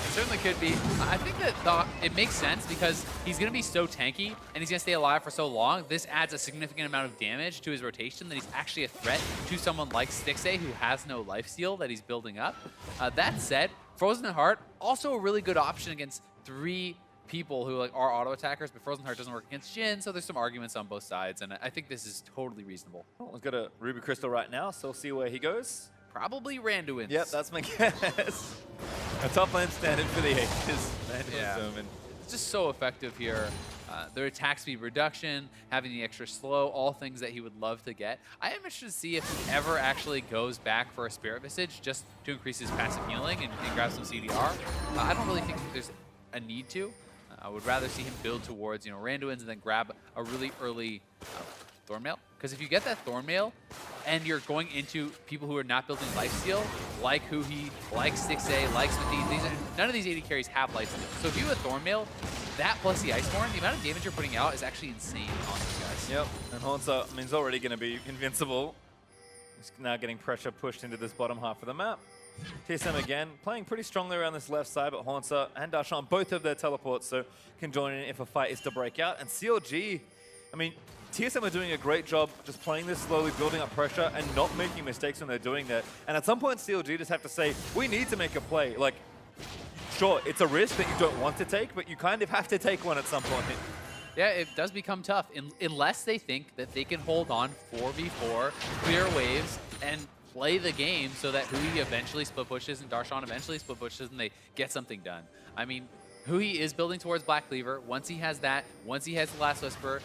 It certainly could be. I think that it makes sense because he's going to be so tanky and he's going to stay alive for so long. This adds a significant amount of damage to his rotation that he's actually a threat to someone like Stixxay who has no lifesteal that he's building up. That said, Frozen Heart, also a really good option against 3 people who are auto attackers, but Frozen Heart doesn't work against Jhin, so there's some arguments on both sides, and I think this is totally reasonable. Oh, he's got a Ruby Crystal right now, so we'll see where he goes. Probably Randuin's. Yep, that's my guess. A top lane standard for the ages. Yeah. It's just so effective here. Their attack speed reduction, having the extra slow, all things that he would love to get. I am interested to see if he ever actually goes back for a Spirit Visage just to increase his passive healing and grab some CDR. I don't really think there's a need to. I would rather see him build towards, Randuin's and then grab a really early Thornmail. Because if you get that Thornmail and you're going into people who are not building lifesteal, like Huhi, like Stixxay, like Xmithie, none of these AD carries have lifesteal. So if you have a Thornmail, that plus the Iceborne, the amount of damage you're putting out is actually insane on these guys. Yep, and Hauntzer, I mean, he's already going to be invincible. He's now getting pressure pushed into this bottom half of the map. TSM again, playing pretty strongly around this left side, but Hauntzer and Darshan both have their teleports, so can join in if a fight is to break out. And CLG, I mean, TSM are doing a great job just playing this slowly, building up pressure, and not making mistakes when they're doing that. And at some point, CLG just have to say, we need to make a play. Like, sure, it's a risk that you don't want to take, but you kind of have to take one at some point. Yeah, it does become tough, unless they think that they can hold on 4v4, clear waves, and play the game so that Huhi eventually split pushes and Darshan eventually split pushes and they get something done. I mean, Huhi is building towards Black Cleaver. Once he has that, once he has the Last Whisper,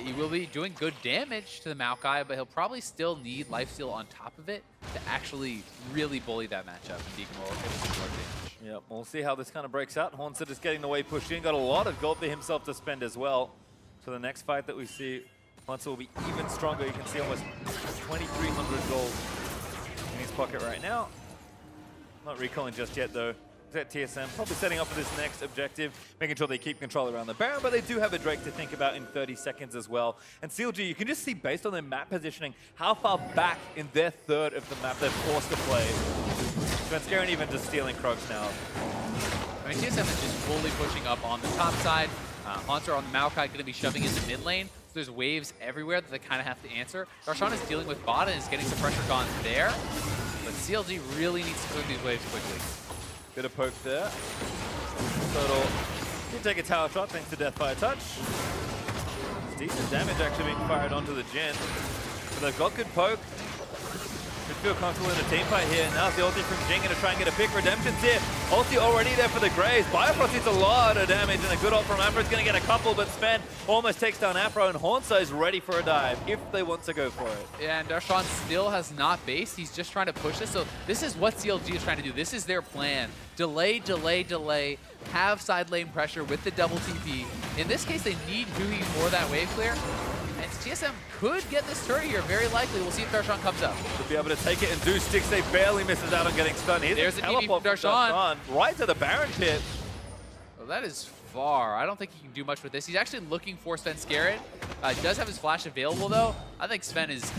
he will be doing good damage to the Maokai, but he'll probably still need lifesteal on top of it to actually really bully that matchup and Deacon will get some more damage. Yep, we'll see how this kind of breaks out. Hauntzer just getting the way pushed in, got a lot of gold for himself to spend as well. So the next fight that we see, Hauntzer will be even stronger. You can see almost 2,300 gold in his pocket right now. Not recalling just yet though. At TSM, probably setting up for this next objective, making sure they keep control around the Baron, but they do have a Drake to think about in 30 seconds as well. And CLG, you can just see based on their map positioning, how far back in their third of the map they're forced to play. Svenskeren even just stealing Krogs now. I mean, TSM is just fully pushing up on the top side. Hauntzer on the Maokai going to be shoving into mid lane. So there's waves everywhere that they kind of have to answer. Darshan is dealing with bot and is getting some pressure gone there. But CLG really needs to clear these waves quickly. Bit of poke there. Turtle can take a tower shot thanks to Deathfire Touch. It's decent damage actually being fired onto the Jhin. But they've got good poke. Should feel comfortable in a team fight here. Now's the ulti from Jhin to try and get a pick. Redemption's here. Ulti already there for the Graves. Biofrost needs a lot of damage, and a good ult from Aphromoo is going to get a couple, but Sven almost takes down Aphromoo, and Hauntzer is ready for a dive if they want to go for it. Yeah, and Darshan still has not based. He's just trying to push this. So this is what CLG is trying to do. This is their plan. Delay, delay, delay. Have side lane pressure with the double TP. In this case, they need Huhi for that wave clear. And TSM could get this turret here, very likely. We'll see if Darshan comes up. To be able to take it and do Stixxay barely misses out on getting stunned. There's a teleport from Darshan. Right to the Baron pit. Well, that is far. I don't think he can do much with this. He's actually looking for Svenskeren. He does have his flash available, though. I think Sven is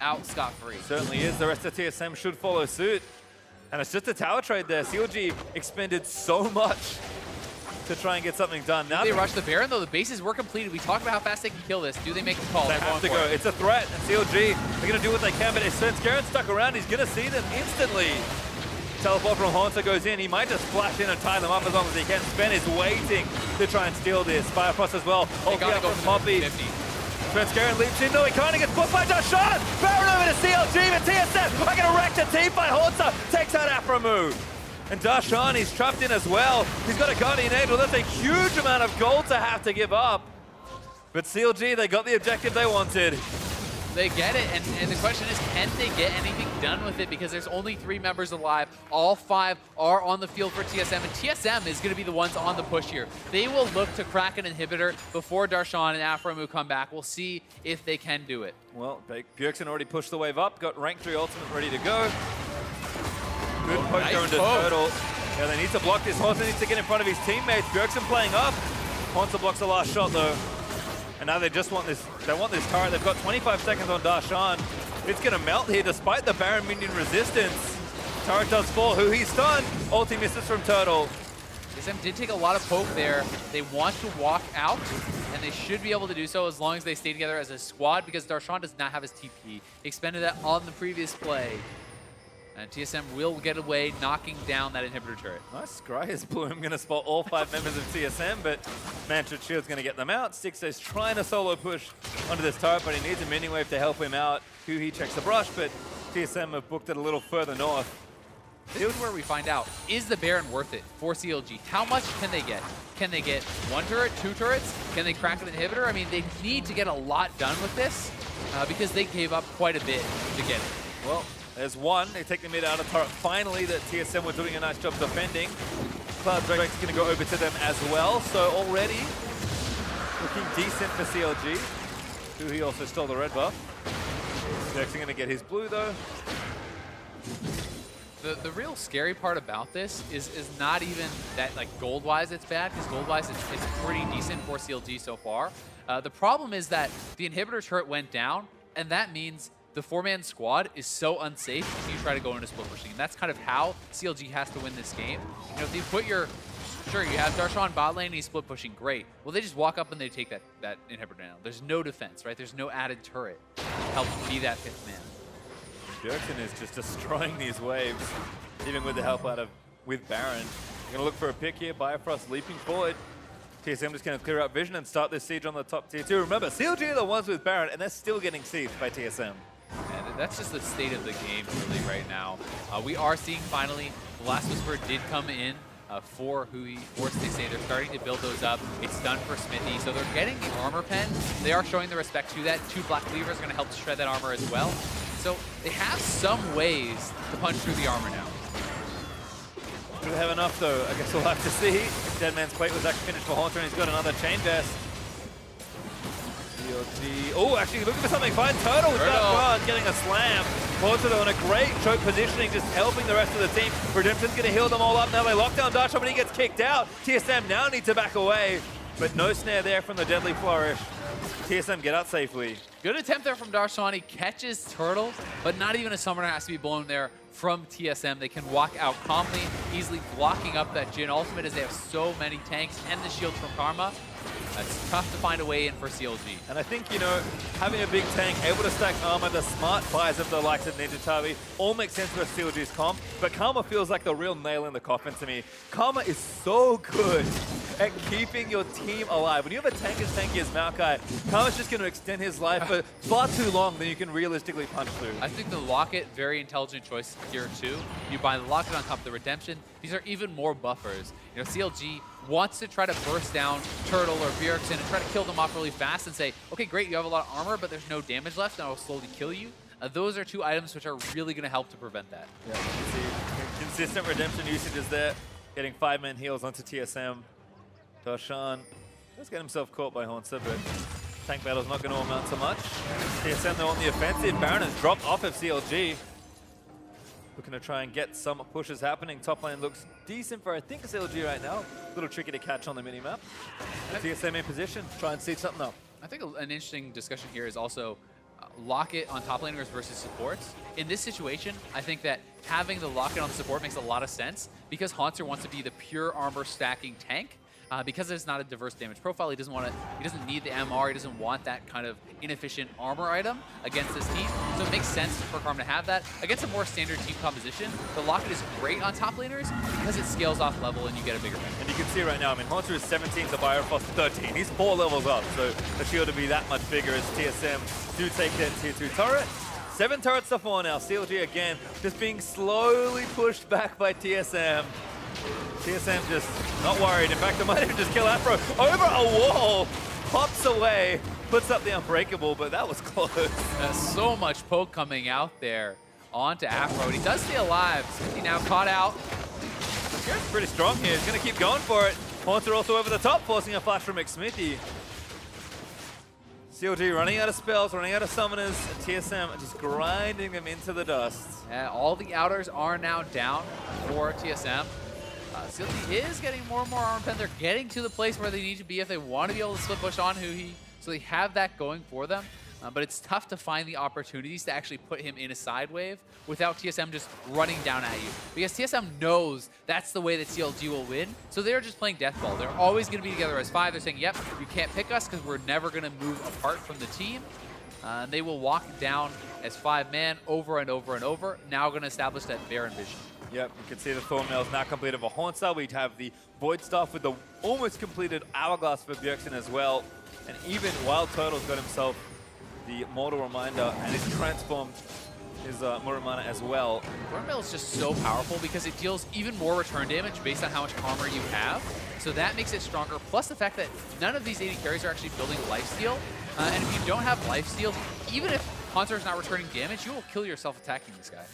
out scot-free. Certainly is. The rest of TSM should follow suit. And it's just a tower trade there. CLG expended so much to try and get something done. Now they rush the Baron, though. The bases were completed. We talked about how fast they can kill this. Do they make the call? They have to go. It's a threat, and CLG are going to do what they can, but if Svenskeren stuck around, he's going to see them instantly. Teleport from Hauntzer goes in. He might just flash in and tie them up as long as he can. Sven is waiting to try and steal this. Biofrost as well. Ulti out from Poppy. Svenskeren leaps in. No, he can't. He gets put by Darshan. Baron over to CLG, but TSM are going to wreck the team by Hauntzer. Takes out Aphromoo. And Darshan, he's trapped in as well. He's got a Guardian Angel. That's a huge amount of gold to have to give up. But CLG, they got the objective they wanted. They get it, and the question is, can they get anything done with it? Because there's only 3 members alive. All 5 are on the field for TSM, and TSM is going to be the ones on the push here. They will look to crack an inhibitor before Darshan and Aphromoo come back. We'll see if they can do it. Well, Bjergsen already pushed the wave up, got rank 3 ultimate ready to go. Good poke nice there into Turtle. Yeah, they need to block this. Hauntzer needs to get in front of his teammates. Bjergsen playing up. Hauntzer blocks the last shot though. And now they just want this. They want this turret. They've got 25 seconds on Darshan. It's gonna melt here despite the Baron minion resistance. Turret does fall. Huhi's stunned. Ulti misses from Turtle. TSM did take a lot of poke there. They want to walk out, and they should be able to do so as long as they stay together as a squad, because Darshan does not have his TP. He expended that on the previous play. And TSM will get away, knocking down that inhibitor turret. Nice Scryer's Bloom going to spot all 5 members of TSM, but Mantra Shield's going to get them out. Stixxay's trying to solo push onto this turret, but he needs a mini wave to help him out. Huhi checks the brush, but TSM have booked it a little further north. This is where we find out, is the Baron worth it for CLG? How much can they get? Can they get 1 turret, 2 turrets? Can they crack an inhibitor? I mean, they need to get a lot done with this because they gave up quite a bit to get it. Well, there's one. They take the mid out of turret. Finally, that TSM were doing a nice job defending. Cloud Drake's going to go over to them as well. So already looking decent for CLG. Huhi also stole the red buff. Bjergsen going to get his blue though. The real scary part about this is not even that like gold-wise it's bad, because gold-wise it's pretty decent for CLG so far. The problem is that the inhibitor turret went down, and that means the 4-man squad is so unsafe if you try to go into split pushing. And that's kind of how CLG has to win this game. You know, if you put your, sure, you have Darshan bot lane and he's split pushing, great. Well, they just walk up and they take that inhibitor down. There's no defense, right? There's no added turret to help be that 5th man. Bjergsen is just destroying these waves, even with the help with Baron. You're going to look for a pick here. Biofrost leaping forward. TSM just going to clear out vision and start this siege on the top tier 2. Remember, CLG are the ones with Baron, and they're still getting sieged by TSM. And that's just the state of the game really right now. We are seeing finally the last Whisper did come in for Huhi, for Stixxay. They're starting to build those up. It's done for Xmithie, so they're getting the armor pen. They are showing the respect to that. 2 Black Cleavers are going to help to shred that armor as well. So they have some ways to punch through the armor now. Do they have enough though? I guess we'll have to see. Dead Man's Plate was actually finished for Hauntzer, and he's got another chain vest. Oh, actually looking for something. Fine Turtle with that guard, getting a slam. Hauntzer though in a great choke positioning, just helping the rest of the team. Redemption's going to heal them all up. Now they lock down Darshan, but he gets kicked out. TSM now need to back away, but no snare there from the Deadly Flourish. TSM get out safely. Good attempt there from Darshan. He catches Turtle, but not even a summoner has to be blown there from TSM. They can walk out calmly, easily blocking up that Jhin ultimate as they have so many tanks and the shield from Karma. It's tough to find a way in for CLG. And I think, you know, having a big tank, able to stack armor, the smart buys of the likes of Ninja Tavi, all make sense for CLG's comp, but Karma feels like the real nail in the coffin to me. Karma is so good at keeping your team alive. When you have a tank as tanky as Maokai, Karma's just going to extend his life for far too long than you can realistically punch through. I think the Locket, very intelligent choice here too. You buy the Locket on top of the Redemption. These are even more buffers. You know, CLG wants to try to burst down Turtle or Bjergsen and try to kill them off really fast and say, okay, great, you have a lot of armor, but there's no damage left, and I will slowly kill you. Those are 2 items which are really going to help to prevent that. Yeah, you can see consistent Redemption usage is there, getting 5-man heals onto TSM. Darshan does get himself caught by Hauntzer, but tank battle's not going to amount to much. TSM though on the offensive. Baron has dropped off of CLG. Looking to try and get some pushes happening. Top lane looks decent for, I think, CLG right now. A little tricky to catch on the minimap. TSM in position, try and see something up. I think an interesting discussion here is also Locket on top laners versus supports. In this situation, I think that having the Locket on the support makes a lot of sense because Hauntzer wants to be the pure armor stacking tank. Because there's not a diverse damage profile, he doesn't need the MR, he doesn't want that kind of inefficient armor item against this team. So it makes sense for Karma to have that. Against a more standard team composition, the Locket is great on top laners because it scales off level and you get a bigger benefit. And you can see right now, I mean, Hauntzer is 17 to Biofrost 13. He's 4 levels up, so the shield to be that much bigger as TSM do take that tier 2 turret. 7 turrets to 4 now. CLG again, just being slowly pushed back by TSM. TSM just not worried. In fact, they might even just kill Aphromoo over a wall. Pops away, puts up the Unbreakable, but that was close. So much poke coming out there onto Aphromoo. He does stay alive. He now caught out. He's pretty strong here. He's going to keep going for it. Hauntzer also over the top, forcing a flash from Xmithie. CLG running out of spells, running out of summoners. TSM just grinding them into the dust. All the outers are now down for TSM. CLG is getting more and more armor pen. They're getting to the place where they need to be if they want to be able to split push on Huhi. So they have that going for them. But it's tough to find the opportunities to actually put him in a side wave without TSM just running down at you. Because TSM knows that's the way that CLG will win. So they're just playing death ball. They're always going to be together as 5. They're saying, yep, you can't pick us because we're never going to move apart from the team. And they will walk down as 5-man over and over and over. Now going to establish that Baron vision. Yep, you can see the Thornmail's now completed for Hauntzer. We have the Void Staff with the almost completed Hourglass for Bjergsen as well. And even WildTurtle's got himself the Mortal Reminder and he's transformed his Mortal Mana as well. Thornmail is just so powerful because it deals even more return damage based on how much armor you have. So that makes it stronger. Plus the fact that none of these AD carries are actually building lifesteal. And if you don't have lifesteal, even if Hauntzer is not returning damage, you will kill yourself attacking this guy.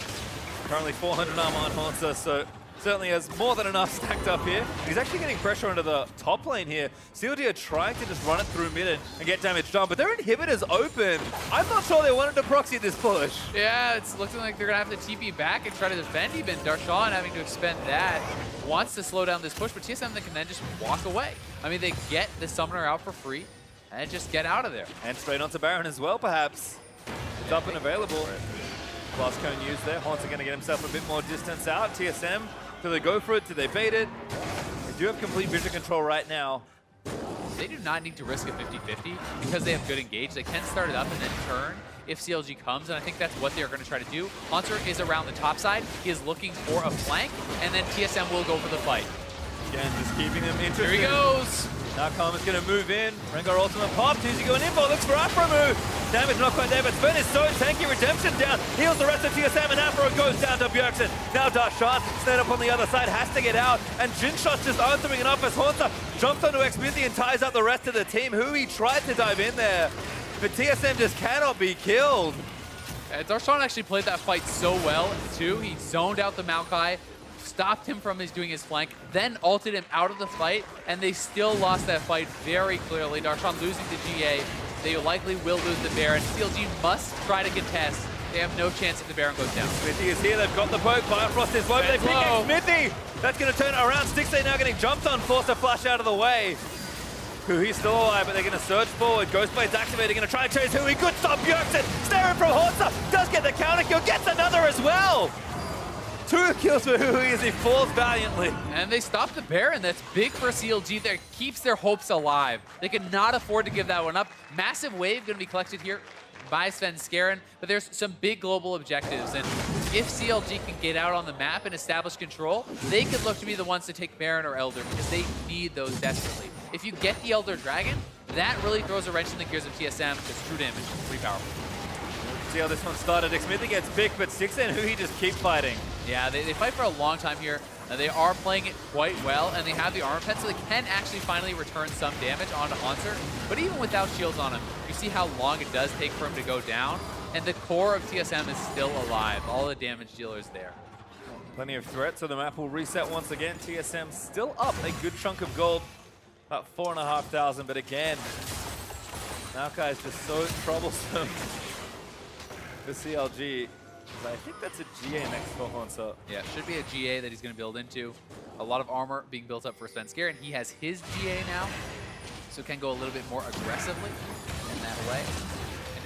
Currently 400 armor on Hauntzer, so certainly has more than enough stacked up here. He's actually getting pressure onto the top lane here. CLG are trying to just run it through mid and get damage done, but their inhibitor's open. I'm not sure they wanted to proxy this push. Yeah, it's looking like they're going to have to TP back and try to defend. Even Darshan having to expend that. Wants to slow down this push, but TSM can then just walk away. I mean, they get the summoner out for free and just get out of there. And straight onto Baron as well, perhaps. It's up and available. Blast cone used there. Hauntzer going to get himself a bit more distance out. TSM, do they go for it? Do they bait it? They do have complete vision control right now. They do not need to risk a 50-50 because they have good engage. They can start it up and then turn if CLG comes, and I think that's what they're going to try to do. Hauntzer is around the top side. He is looking for a flank, and then TSM will go for the fight. Again, just keeping them interested. Here he goes. Now Karma's going to move in. Rengar ultimate popped. Who's he going in for? Looks for Aphromoo. Damage not quite there, but Sven is so tanky. Redemption down. Heals the rest of TSM, and Aphromoo goes down to Bjergsen. Now Darshan, stand up on the other side, has to get out. And Jhin just answering it up as Hauntzer jumps onto Xmithie and ties up the rest of the team. Huhi tried to dive in there, but TSM just cannot be killed. Darshan actually played that fight so well, too. He zoned out the Maokai, stopped him from doing his flank, then ulted him out of the fight, and they still lost that fight very clearly. Darshan losing to GA. They likely will lose the Baron. CLG must try to contest. They have no chance if the Baron goes down. Xmithie is here. They've got the poke. Biofrost is low. They pick Xmithie. That's going to turn it around. Stixxay now getting jumped on, forced to flash out of the way. Huhi's still alive, but they're going to surge forward. Ghostblade's activated, going to try and chase Huhi. Good stop, Bjergsen. Staring from Hauntzer. Does get the counter kill. Gets another as well. 2 kills for Huhi as he falls valiantly. And they stop the Baron. That's big for CLG. That keeps their hopes alive. They cannot afford to give that one up. Massive wave going to be collected here by Svenskeren, but there's some big global objectives. And if CLG can get out on the map and establish control, they could look to be the ones to take Baron or Elder because they need those desperately. If you get the Elder Dragon, that really throws a wrench in the gears of TSM because true damage is pretty powerful. See how this one started. Xmithie gets picked, but Stixxay and Huhi just keep fighting. Yeah, they fight for a long time here. They are playing it quite well, and they have the armor pen, so they can actually finally return some damage onto Hauntzer. But even without shields on him, you see how long it does take for him to go down, and the core of TSM is still alive. All the damage dealers there. Plenty of threat, so the map will reset once again. TSM still up a good chunk of gold, about 4,500, but again, Maokai is just so troublesome for CLG. I think that's a GA next for Hauntzer. Yeah, should be a GA that he's going to build into. A lot of armor being built up for Svenskeren. He has his GA now, so can go a little bit more aggressively in that way.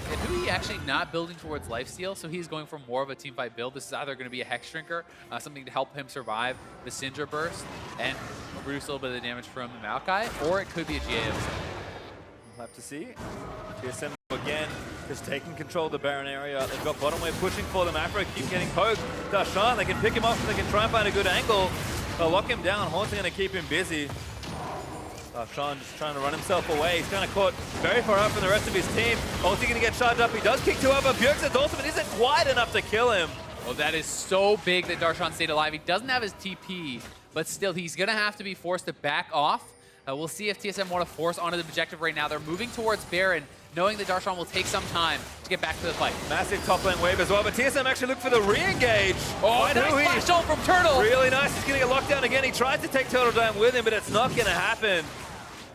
And Huhi actually not building towards lifesteal, so he's going for more of a teamfight build. This is either going to be a Hex Shrinker, something to help him survive the Syndra burst and reduce a little bit of the damage from the Maokai, or it could be a GA of some. We'll have to see. TSM again, just taking control of the Baron area. They've got bottom wave pushing for them. Aphro keep getting poked. Darshan, they can pick him off and they can try and find a good angle. They'll lock him down. Hauntzer going to keep him busy. Darshan just trying to run himself away. He's kind of caught very far out from the rest of his team. Ulti going to get charged up. He does kick 2 up, but Bjergsen's ultimate isn't quite enough to kill him. Well, that is so big that Darshan stayed alive. He doesn't have his TP, but still, he's going to have to be forced to back off. We'll see if TSM want to force onto the objective right now. They're moving towards Baron, knowing that Darshan will take some time to get back to the fight. Massive top lane wave as well, but TSM actually look for the re-engage. Oh, nice flash ult from Turtle. Really nice. He's going to get locked down again. He tried to take Turtle down with him, but it's not going to happen.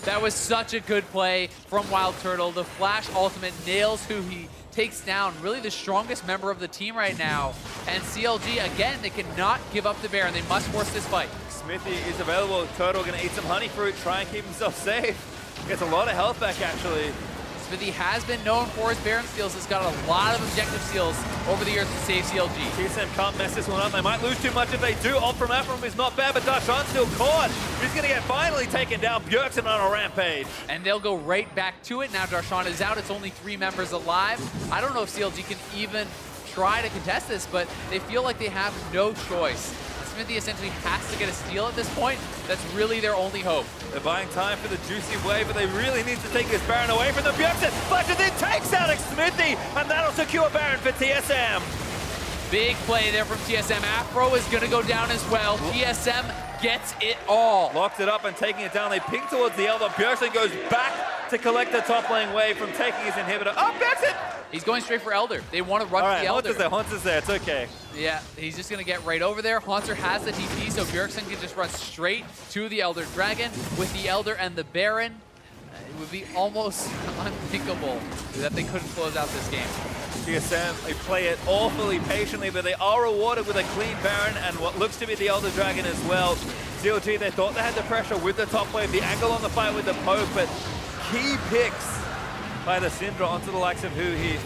That was such a good play from WildTurtle. The flash ultimate nails Huhi, takes down really the strongest member of the team right now. And CLG, again, they cannot give up the Baron. They must force this fight. Xmithie is available. Turtle going to eat some honey fruit, try and keep himself safe. Gets a lot of health back, actually. Xmithie has been known for his Baron steals. He's got a lot of objective steals over the years to save CLG. TSM can't mess this one up. They might lose too much if they do. Ult from Aphromoo is not bad, but Darshan's still caught. He's going to get finally taken down. Bjergsen on a rampage. And they'll go right back to it. Now Darshan is out. It's only 3 members alive. I don't know if CLG can even try to contest this, but they feel like they have no choice. Xmithie essentially has to get a steal at this point. That's really their only hope. They're buying time for the juicy wave, but they really need to take this Baron away from them. Bjergsen flashes in, takes out Xmithie, and that'll secure Baron for TSM. Big play there from TSM. Aphro is going to go down as well. TSM gets it all. Locked it up and taking it down. They ping towards the elbow. Bjergsen goes back to collect the top lane wave from taking his inhibitor. Oh, Bjergsen He's going straight for Elder. They want to rush the Elder. Hauntzer's there, it's okay. Yeah, he's just going to get right over there. Hauntzer has the TP, so Bjergsen can just run straight to the Elder Dragon. With the Elder and the Baron, it would be almost unthinkable that they couldn't close out this game. TSM, they play it awfully patiently, but they are rewarded with a clean Baron and what looks to be the Elder Dragon as well. CLG, they thought they had the pressure with the top wave, the angle on the fight with the poke, but key picks by the Syndra onto the likes of Huhi.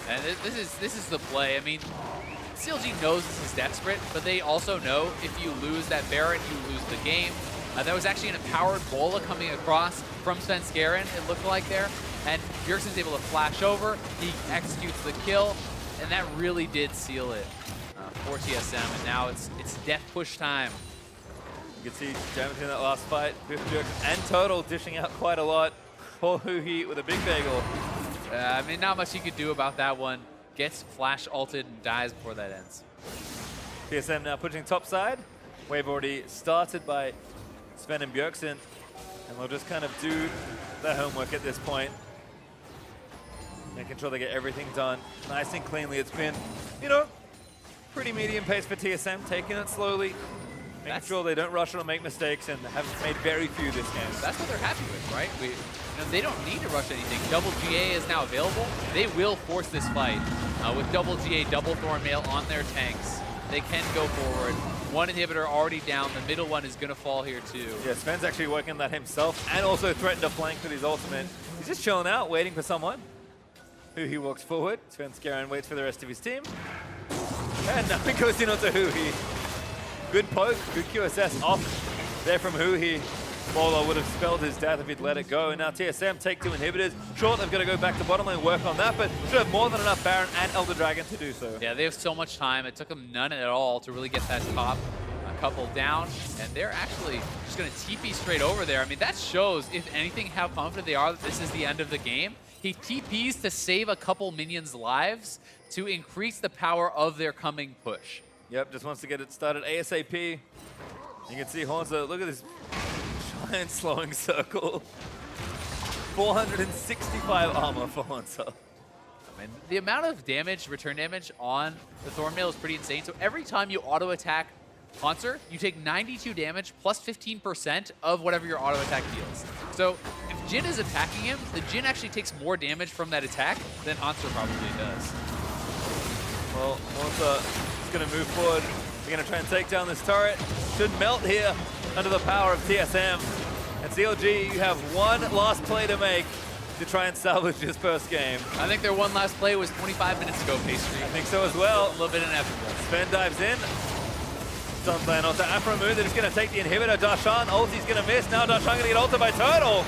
And this is the play. I mean, CLG knows this is desperate, but they also know if you lose that Baron, you lose the game. That was actually an empowered Bola coming across from Svenskeren, it looked like there. And Bjergsen's able to flash over, he executes the kill, and that really did seal it for TSM. And now it's death push time. You can see Xmithie in that last fight, Bjergsen and Total dishing out quite a lot. Poor Huhi with a big bagel. I mean, not much he could do about that one. Gets flash ulted and dies before that ends. TSM now pushing top side. Wave already started by Sven and Bjergsen, and they'll just kind of do their homework at this point. Making sure they get everything done nice and cleanly. It's been, you know, pretty medium pace for TSM, taking it slowly, making sure they don't rush or make mistakes, and have made very few this game. That's what they're happy with, right? They don't need to rush anything. Double GA is now available. They will force this fight with double GA, double Thornmail on their tanks. They can go forward. One inhibitor already down. The middle one is going to fall here too. Yeah, Sven's actually working that himself and also threatened to flank with his ultimate. He's just chilling out, waiting for someone. Huhi walks forward. Svenskeren waits for the rest of his team. And now he goes in onto Huhi. Good poke, good QSS off there from Huhi. Bola would have spelled his death if he'd let it go. And now TSM take 2 inhibitors. Sure, they've got to go back to bottom lane, work on that, but should have more than enough Baron and Elder Dragon to do so. Yeah, they have so much time. It took them none at all to really get that top couple down. And they're actually just going to TP straight over there. I mean, that shows, if anything, how confident they are that this is the end of the game. He TPs to save a couple minions' lives to increase the power of their coming push. Yep, just wants to get it started ASAP. You can see Hauntzer, look at this giant slowing circle. 465 armor for Hauntzer. I mean, the amount of damage, return damage on the Thornmail is pretty insane. So every time you auto-attack Hauntzer, you take 92 damage plus 15% of whatever your auto-attack deals. So if Jhin is attacking him, the Jhin actually takes more damage from that attack than Hauntzer probably does. Well, Hauntzer is going to move forward. They're going to try and take down this turret. Should melt here under the power of TSM. And CLG, you have one last play to make to try and salvage this first game. I think their one last play was 25 minutes ago, Pastry. I think so as well. A little bit inevitable. Sven dives in. Sunflame onto Aphromoo. They're just going to take the inhibitor. Darshan, ulti's going to miss. Now Darshan going to get ulted by Turtle.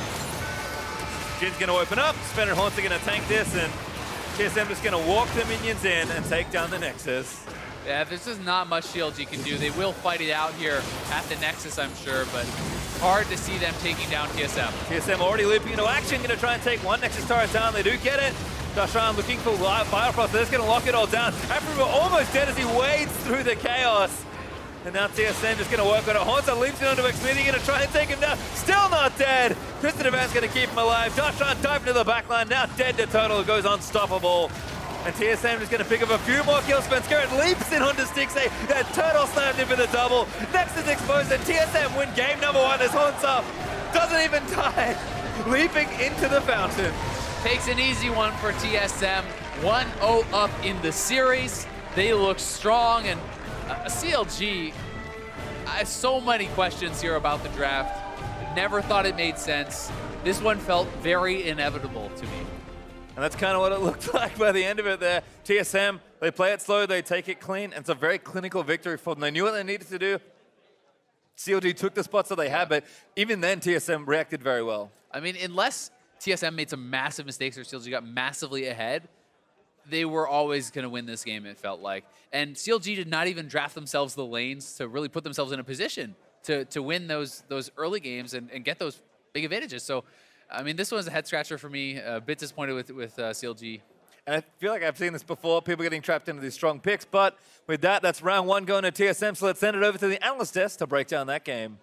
Jhin's going to open up. Sven and Hauntzer going to tank this, and TSM just going to walk the minions in and take down the Nexus. Yeah, this is not much CLG can do. They will fight it out here at the Nexus, I'm sure, but hard to see them taking down TSM. TSM already looping into action, going to try and take one Nexus turret down. They do get it. Darshan looking for Biofrost. They're just going to lock it all down. Aphromoo almost dead as he wades through the chaos. And now TSM just going to work on it. Hauntzer leaps in onto Xmithie, going to try and take him down. Still not dead. Kristen Evans going to keep him alive. Darshan diving to the backline, now dead to Turtle, goes unstoppable. And TSM just going to pick up a few more kills. Svenskeren leaps in onto Stixxay. That Turtle slammed in for the double. Nexus exposed, and TSM win game number 1 as Hauntzer doesn't even die. Leaping into the fountain. Takes an easy one for TSM. 1-0 up in the series. They look strong, and CLG, I have so many questions here about the draft. Never thought it made sense. This one felt very inevitable to me. And that's kind of what it looked like by the end of it there. TSM, they play it slow, they take it clean, and it's a very clinical victory for them. They knew what they needed to do. CLG took the spots that they had, but even then TSM reacted very well. I mean, unless TSM made some massive mistakes or CLG got massively ahead, they were always going to win this game, it felt like. And CLG did not even draft themselves the lanes to really put themselves in a position to win those early games and get those big advantages. So, I mean, this one's a head-scratcher for me. A bit disappointed with CLG. And I feel like I've seen this before, people getting trapped into these strong picks. But with that, that's round 1 going to TSM. So let's send it over to the analyst desk to break down that game.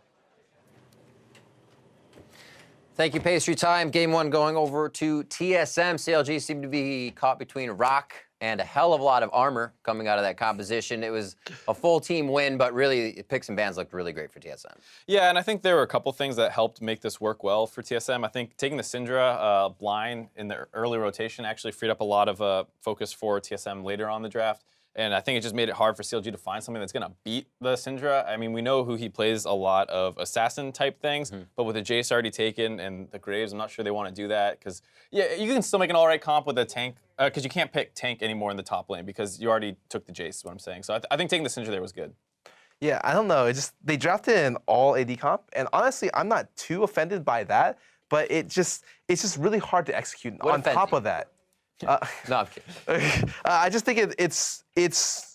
Thank you, PastryTime. Game 1 going over to TSM. CLG seemed to be caught between a rock and a hell of a lot of armor coming out of that composition. It was a full team win, but really, picks and bans looked really great for TSM. Yeah, and I think there were a couple things that helped make this work well for TSM. I think taking the Syndra blind in the early rotation actually freed up a lot of focus for TSM later on in the draft. And I think it just made it hard for CLG to find something that's going to beat the Syndra. I mean, we know Huhi plays a lot of assassin-type things, but with the Jayce already taken and the Graves, I'm not sure they want to do that. Because, yeah, you can still make an all right comp with a tank, because you can't pick tank anymore in the top lane because you already took the Jayce, is what I'm saying. So I think taking the Syndra there was good. Yeah, I don't know. It just they drafted an all AD comp, and honestly, I'm not too offended by that. But it's just really hard to execute. On top of that, no, I'm kidding. I just think it's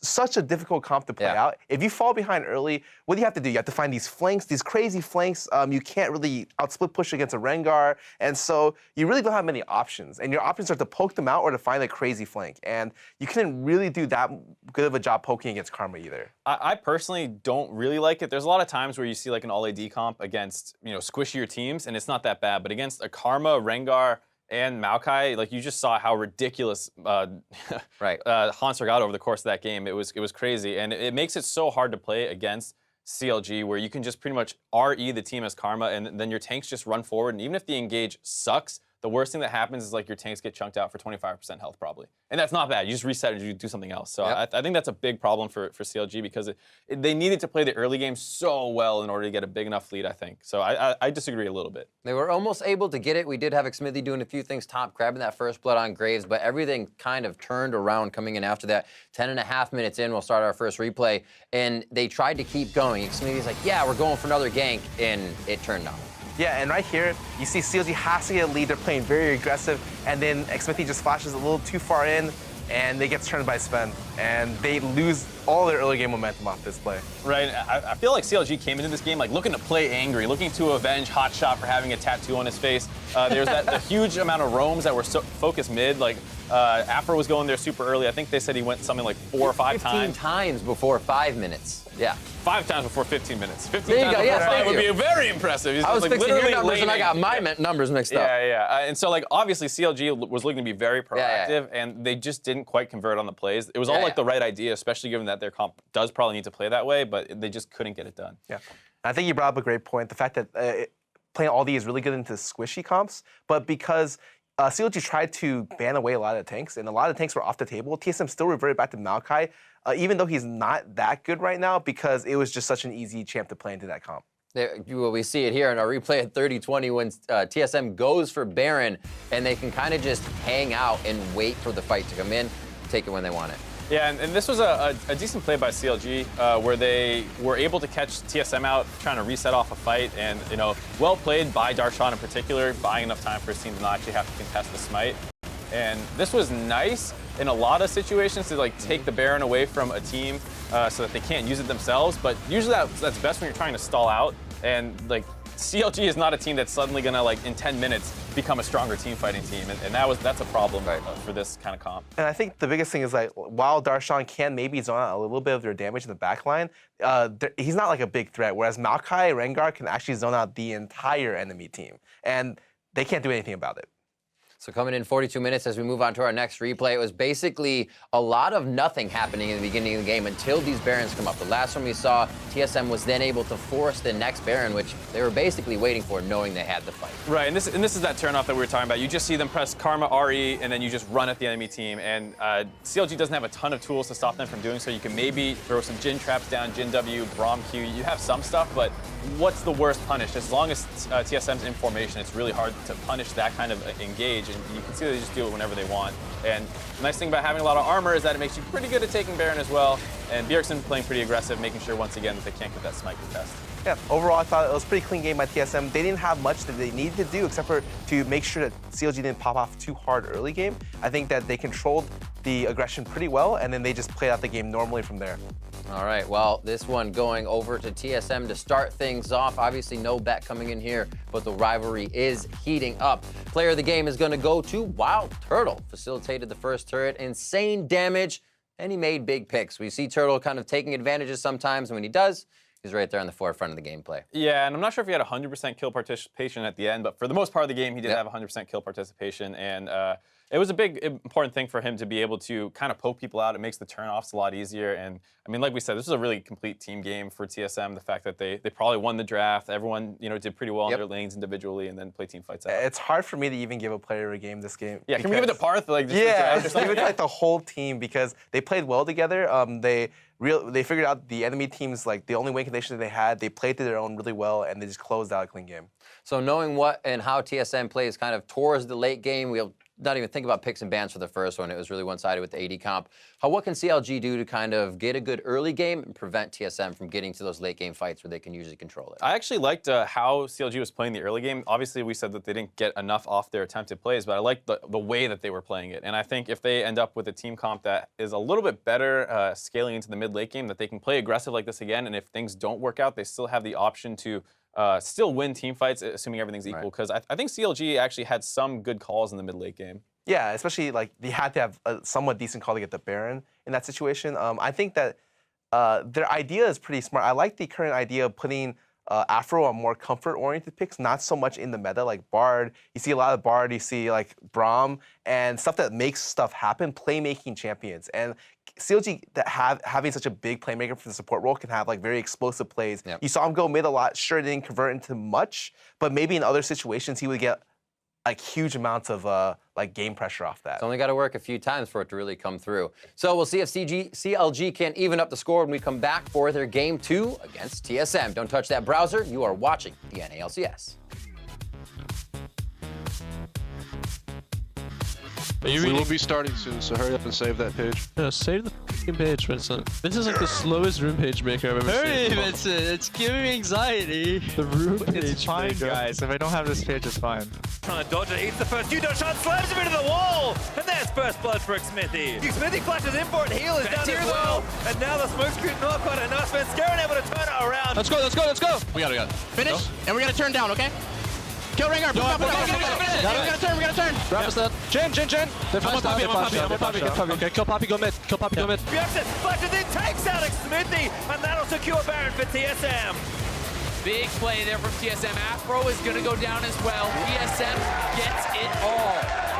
such a difficult comp to play out. If you fall behind early, what do you have to do? You have to find these flanks, these crazy flanks. You can't really outsplit push against a rengar, and so you really don't have many options. And your options are to poke them out or to find a crazy flank. And you couldn't really do that good of a job poking against Karma either. I personally don't really like it. There's a lot of times where you see like an all AD comp against squishier teams, and it's not that bad. But against a Karma, rengar, and Maokai, like you just saw how ridiculous Hauntzer got over the course of that game. It was crazy, and it makes it so hard to play against CLG, where you can just pretty much RE the team as Karma, and then your tanks just run forward. And even if the engage sucks, the worst thing that happens is like your tanks get chunked out for 25% health probably, and that's not bad. You just reset and you do something else. So I think that's a big problem for CLG because they needed to play the early game so well in order to get a big enough lead, I think. So I disagree a little bit. They were almost able to get it. We did have Xmithie doing a few things top, grabbing that first blood on Graves, but everything kind of turned around coming in after that. 10.5 minutes in, we'll start our first replay, and they tried to keep going. Xmithie's like, yeah, we're going for another gank, and it turned on. Yeah, and right here, you see CLG has to get a lead. They're playing very aggressive, and then Xmithie just flashes a little too far in, and they get turned by Sven, and they lose all their early game momentum off this play. Right, I feel like CLG came into this game like looking to play angry, looking to avenge Hotshot for having a tattoo on his face. There's the huge amount of roams that were focused mid, like Aphromoo was going there super early. I think they said he went something like 4 or 5 times. 15 times before 5 minutes. Yeah. 5 times before 15 minutes. 15 there times you go. before 5 would be very impressive. I was like fixing your numbers and I got my numbers numbers mixed up. Yeah. And so like obviously CLG was looking to be very proactive, and they just didn't quite convert on the plays. It was all like the right idea, especially given that their comp does probably need to play that way, but they just couldn't get it done. Yeah, I think you brought up a great point. The fact that playing all these is really good into squishy comps, but because CLG tried to ban away a lot of the tanks, and a lot of the tanks were off the table, TSM still reverted back to Maokai, even though he's not that good right now, because it was just such an easy champ to play into that comp. We see it here in our replay at 30-20 when TSM goes for Baron, and they can kind of just hang out and wait for the fight to come in, take it when they want it. Yeah, and this was a decent play by CLG where they were able to catch TSM out trying to reset off a fight, and well played by Darshan in particular, buying enough time for his team to not actually have to contest the smite. And this was nice in a lot of situations to like take the Baron away from a team so that they can't use it themselves, but usually that's best when you're trying to stall out, and like CLG is not a team that's suddenly gonna like in 10 minutes become a stronger team fighting team, and that's a problem for this kind of comp. And I think the biggest thing is like while Darshan can maybe zone out a little bit of their damage in the back line, he's not like a big threat, whereas Maokai Rengar can actually zone out the entire enemy team, and they can't do anything about it. So coming in 42 minutes as we move on to our next replay, it was basically a lot of nothing happening in the beginning of the game until these Barons come up. The last one we saw, TSM was then able to force the next Baron, which they were basically waiting for, knowing they had the fight. Right, and this is that turnoff that we were talking about. You just see them press Karma RE, and then you just run at the enemy team. And CLG doesn't have a ton of tools to stop them from doing so. You can maybe throw some Jhin traps down, Jhin W, Braum Q. You have some stuff, but what's the worst punish? As long as TSM's in formation, it's really hard to punish that kind of engage. And you can see they just do it whenever they want. And the nice thing about having a lot of armor is that it makes you pretty good at taking Baron as well. And Bjergsen playing pretty aggressive, making sure once again that they can't get that smite contest. Yeah, overall I thought it was a pretty clean game by TSM. They didn't have much that they needed to do except for to make sure that CLG didn't pop off too hard early game. I think that they controlled the aggression pretty well, and then they just played out the game normally from there. All right, well, this one going over to TSM to start things off. Obviously, no bet coming in here, but the rivalry is heating up. Player of the game is going to go to WildTurtle. Facilitated the first turret, insane damage, and he made big picks. We see Turtle kind of taking advantages sometimes, and when he does, He's right there on the forefront of the gameplay. Yeah, and I'm not sure if he had 100% kill participation at the end, but for the most part of the game, he did Yep. have 100% kill participation, and it was a big, important thing for him to be able to kind of poke people out. It makes the turnoffs a lot easier, and I mean, like we said, this was a really complete team game for TSM. The fact that they probably won the draft, everyone did pretty well in their lanes individually, and then play team fights out. It's hard for me to even give a player a game this game. Yeah, can we give it to Parth? Like, just Yeah, just give it to like the whole team because they played well together. They figured out the enemy team's like the only win condition that they had. They played to their own really well, and they just closed out a clean game. So knowing what and how TSM plays kind of towards the late game, we'll not even think about picks and bans for the first one. It was really one-sided with the AD comp. What can CLG do to kind of get a good early game and prevent TSM from getting to those late game fights where they can usually control it? I actually liked how CLG was playing the early game. Obviously, we said that they didn't get enough off their attempted plays, but I liked the way that they were playing it. And I think if they end up with a team comp that is a little bit better scaling into the mid-late game, that they can play aggressive like this again, and if things don't work out, they still have the option to still win team fights, assuming everything's equal. Because I think CLG actually had some good calls in the mid-late game. Yeah, especially like they had to have a somewhat decent call to get the Baron in that situation. I think that their idea is pretty smart. I like the current idea of putting Aphro on more comfort-oriented picks, not so much in the meta like Bard. You see a lot of Bard, you see like Braum, and stuff that makes stuff happen, playmaking champions. And CLG that having such a big playmaker for the support role can have like very explosive plays. Yep. You saw him go mid a lot, sure didn't convert into much, but maybe in other situations he would get like huge amounts of like game pressure off that. It's only got to work a few times for it to really come through. So we'll see if CLG can even up the score when we come back for their game 2 against TSM. Don't touch that browser. You are watching the NALCS. We will be starting soon, so hurry up and save that page. Yeah, save the f***ing page, Vincent. This is like the slowest room page maker I've ever Hurry, seen. Vincent, it's giving me anxiety. The room page It's fine, maker. guys. If I don't have this page, it's fine. Trying to dodge it, eats the first few, Darshan slams him into the wall! And there's first blood for Xmithie. Xmithie flashes in for it, heal is down as well. And now the smoke screen not quite enough. Svenskeren able to turn it around. Let's go, let's go, let's go! We got it. Finish, and we're gonna turn down, okay? Kill rengar, we gotta turn. Wrap us that. Jhin. They're flashed out, they're flashed out. Okay, kill Poppy, go mid. Kill Poppy, go mid. Bjergsen flashes in, takes out Xmithie, and that'll secure Baron for TSM. Big play there from TSM. Aphro is going to go down as well. TSM gets it all.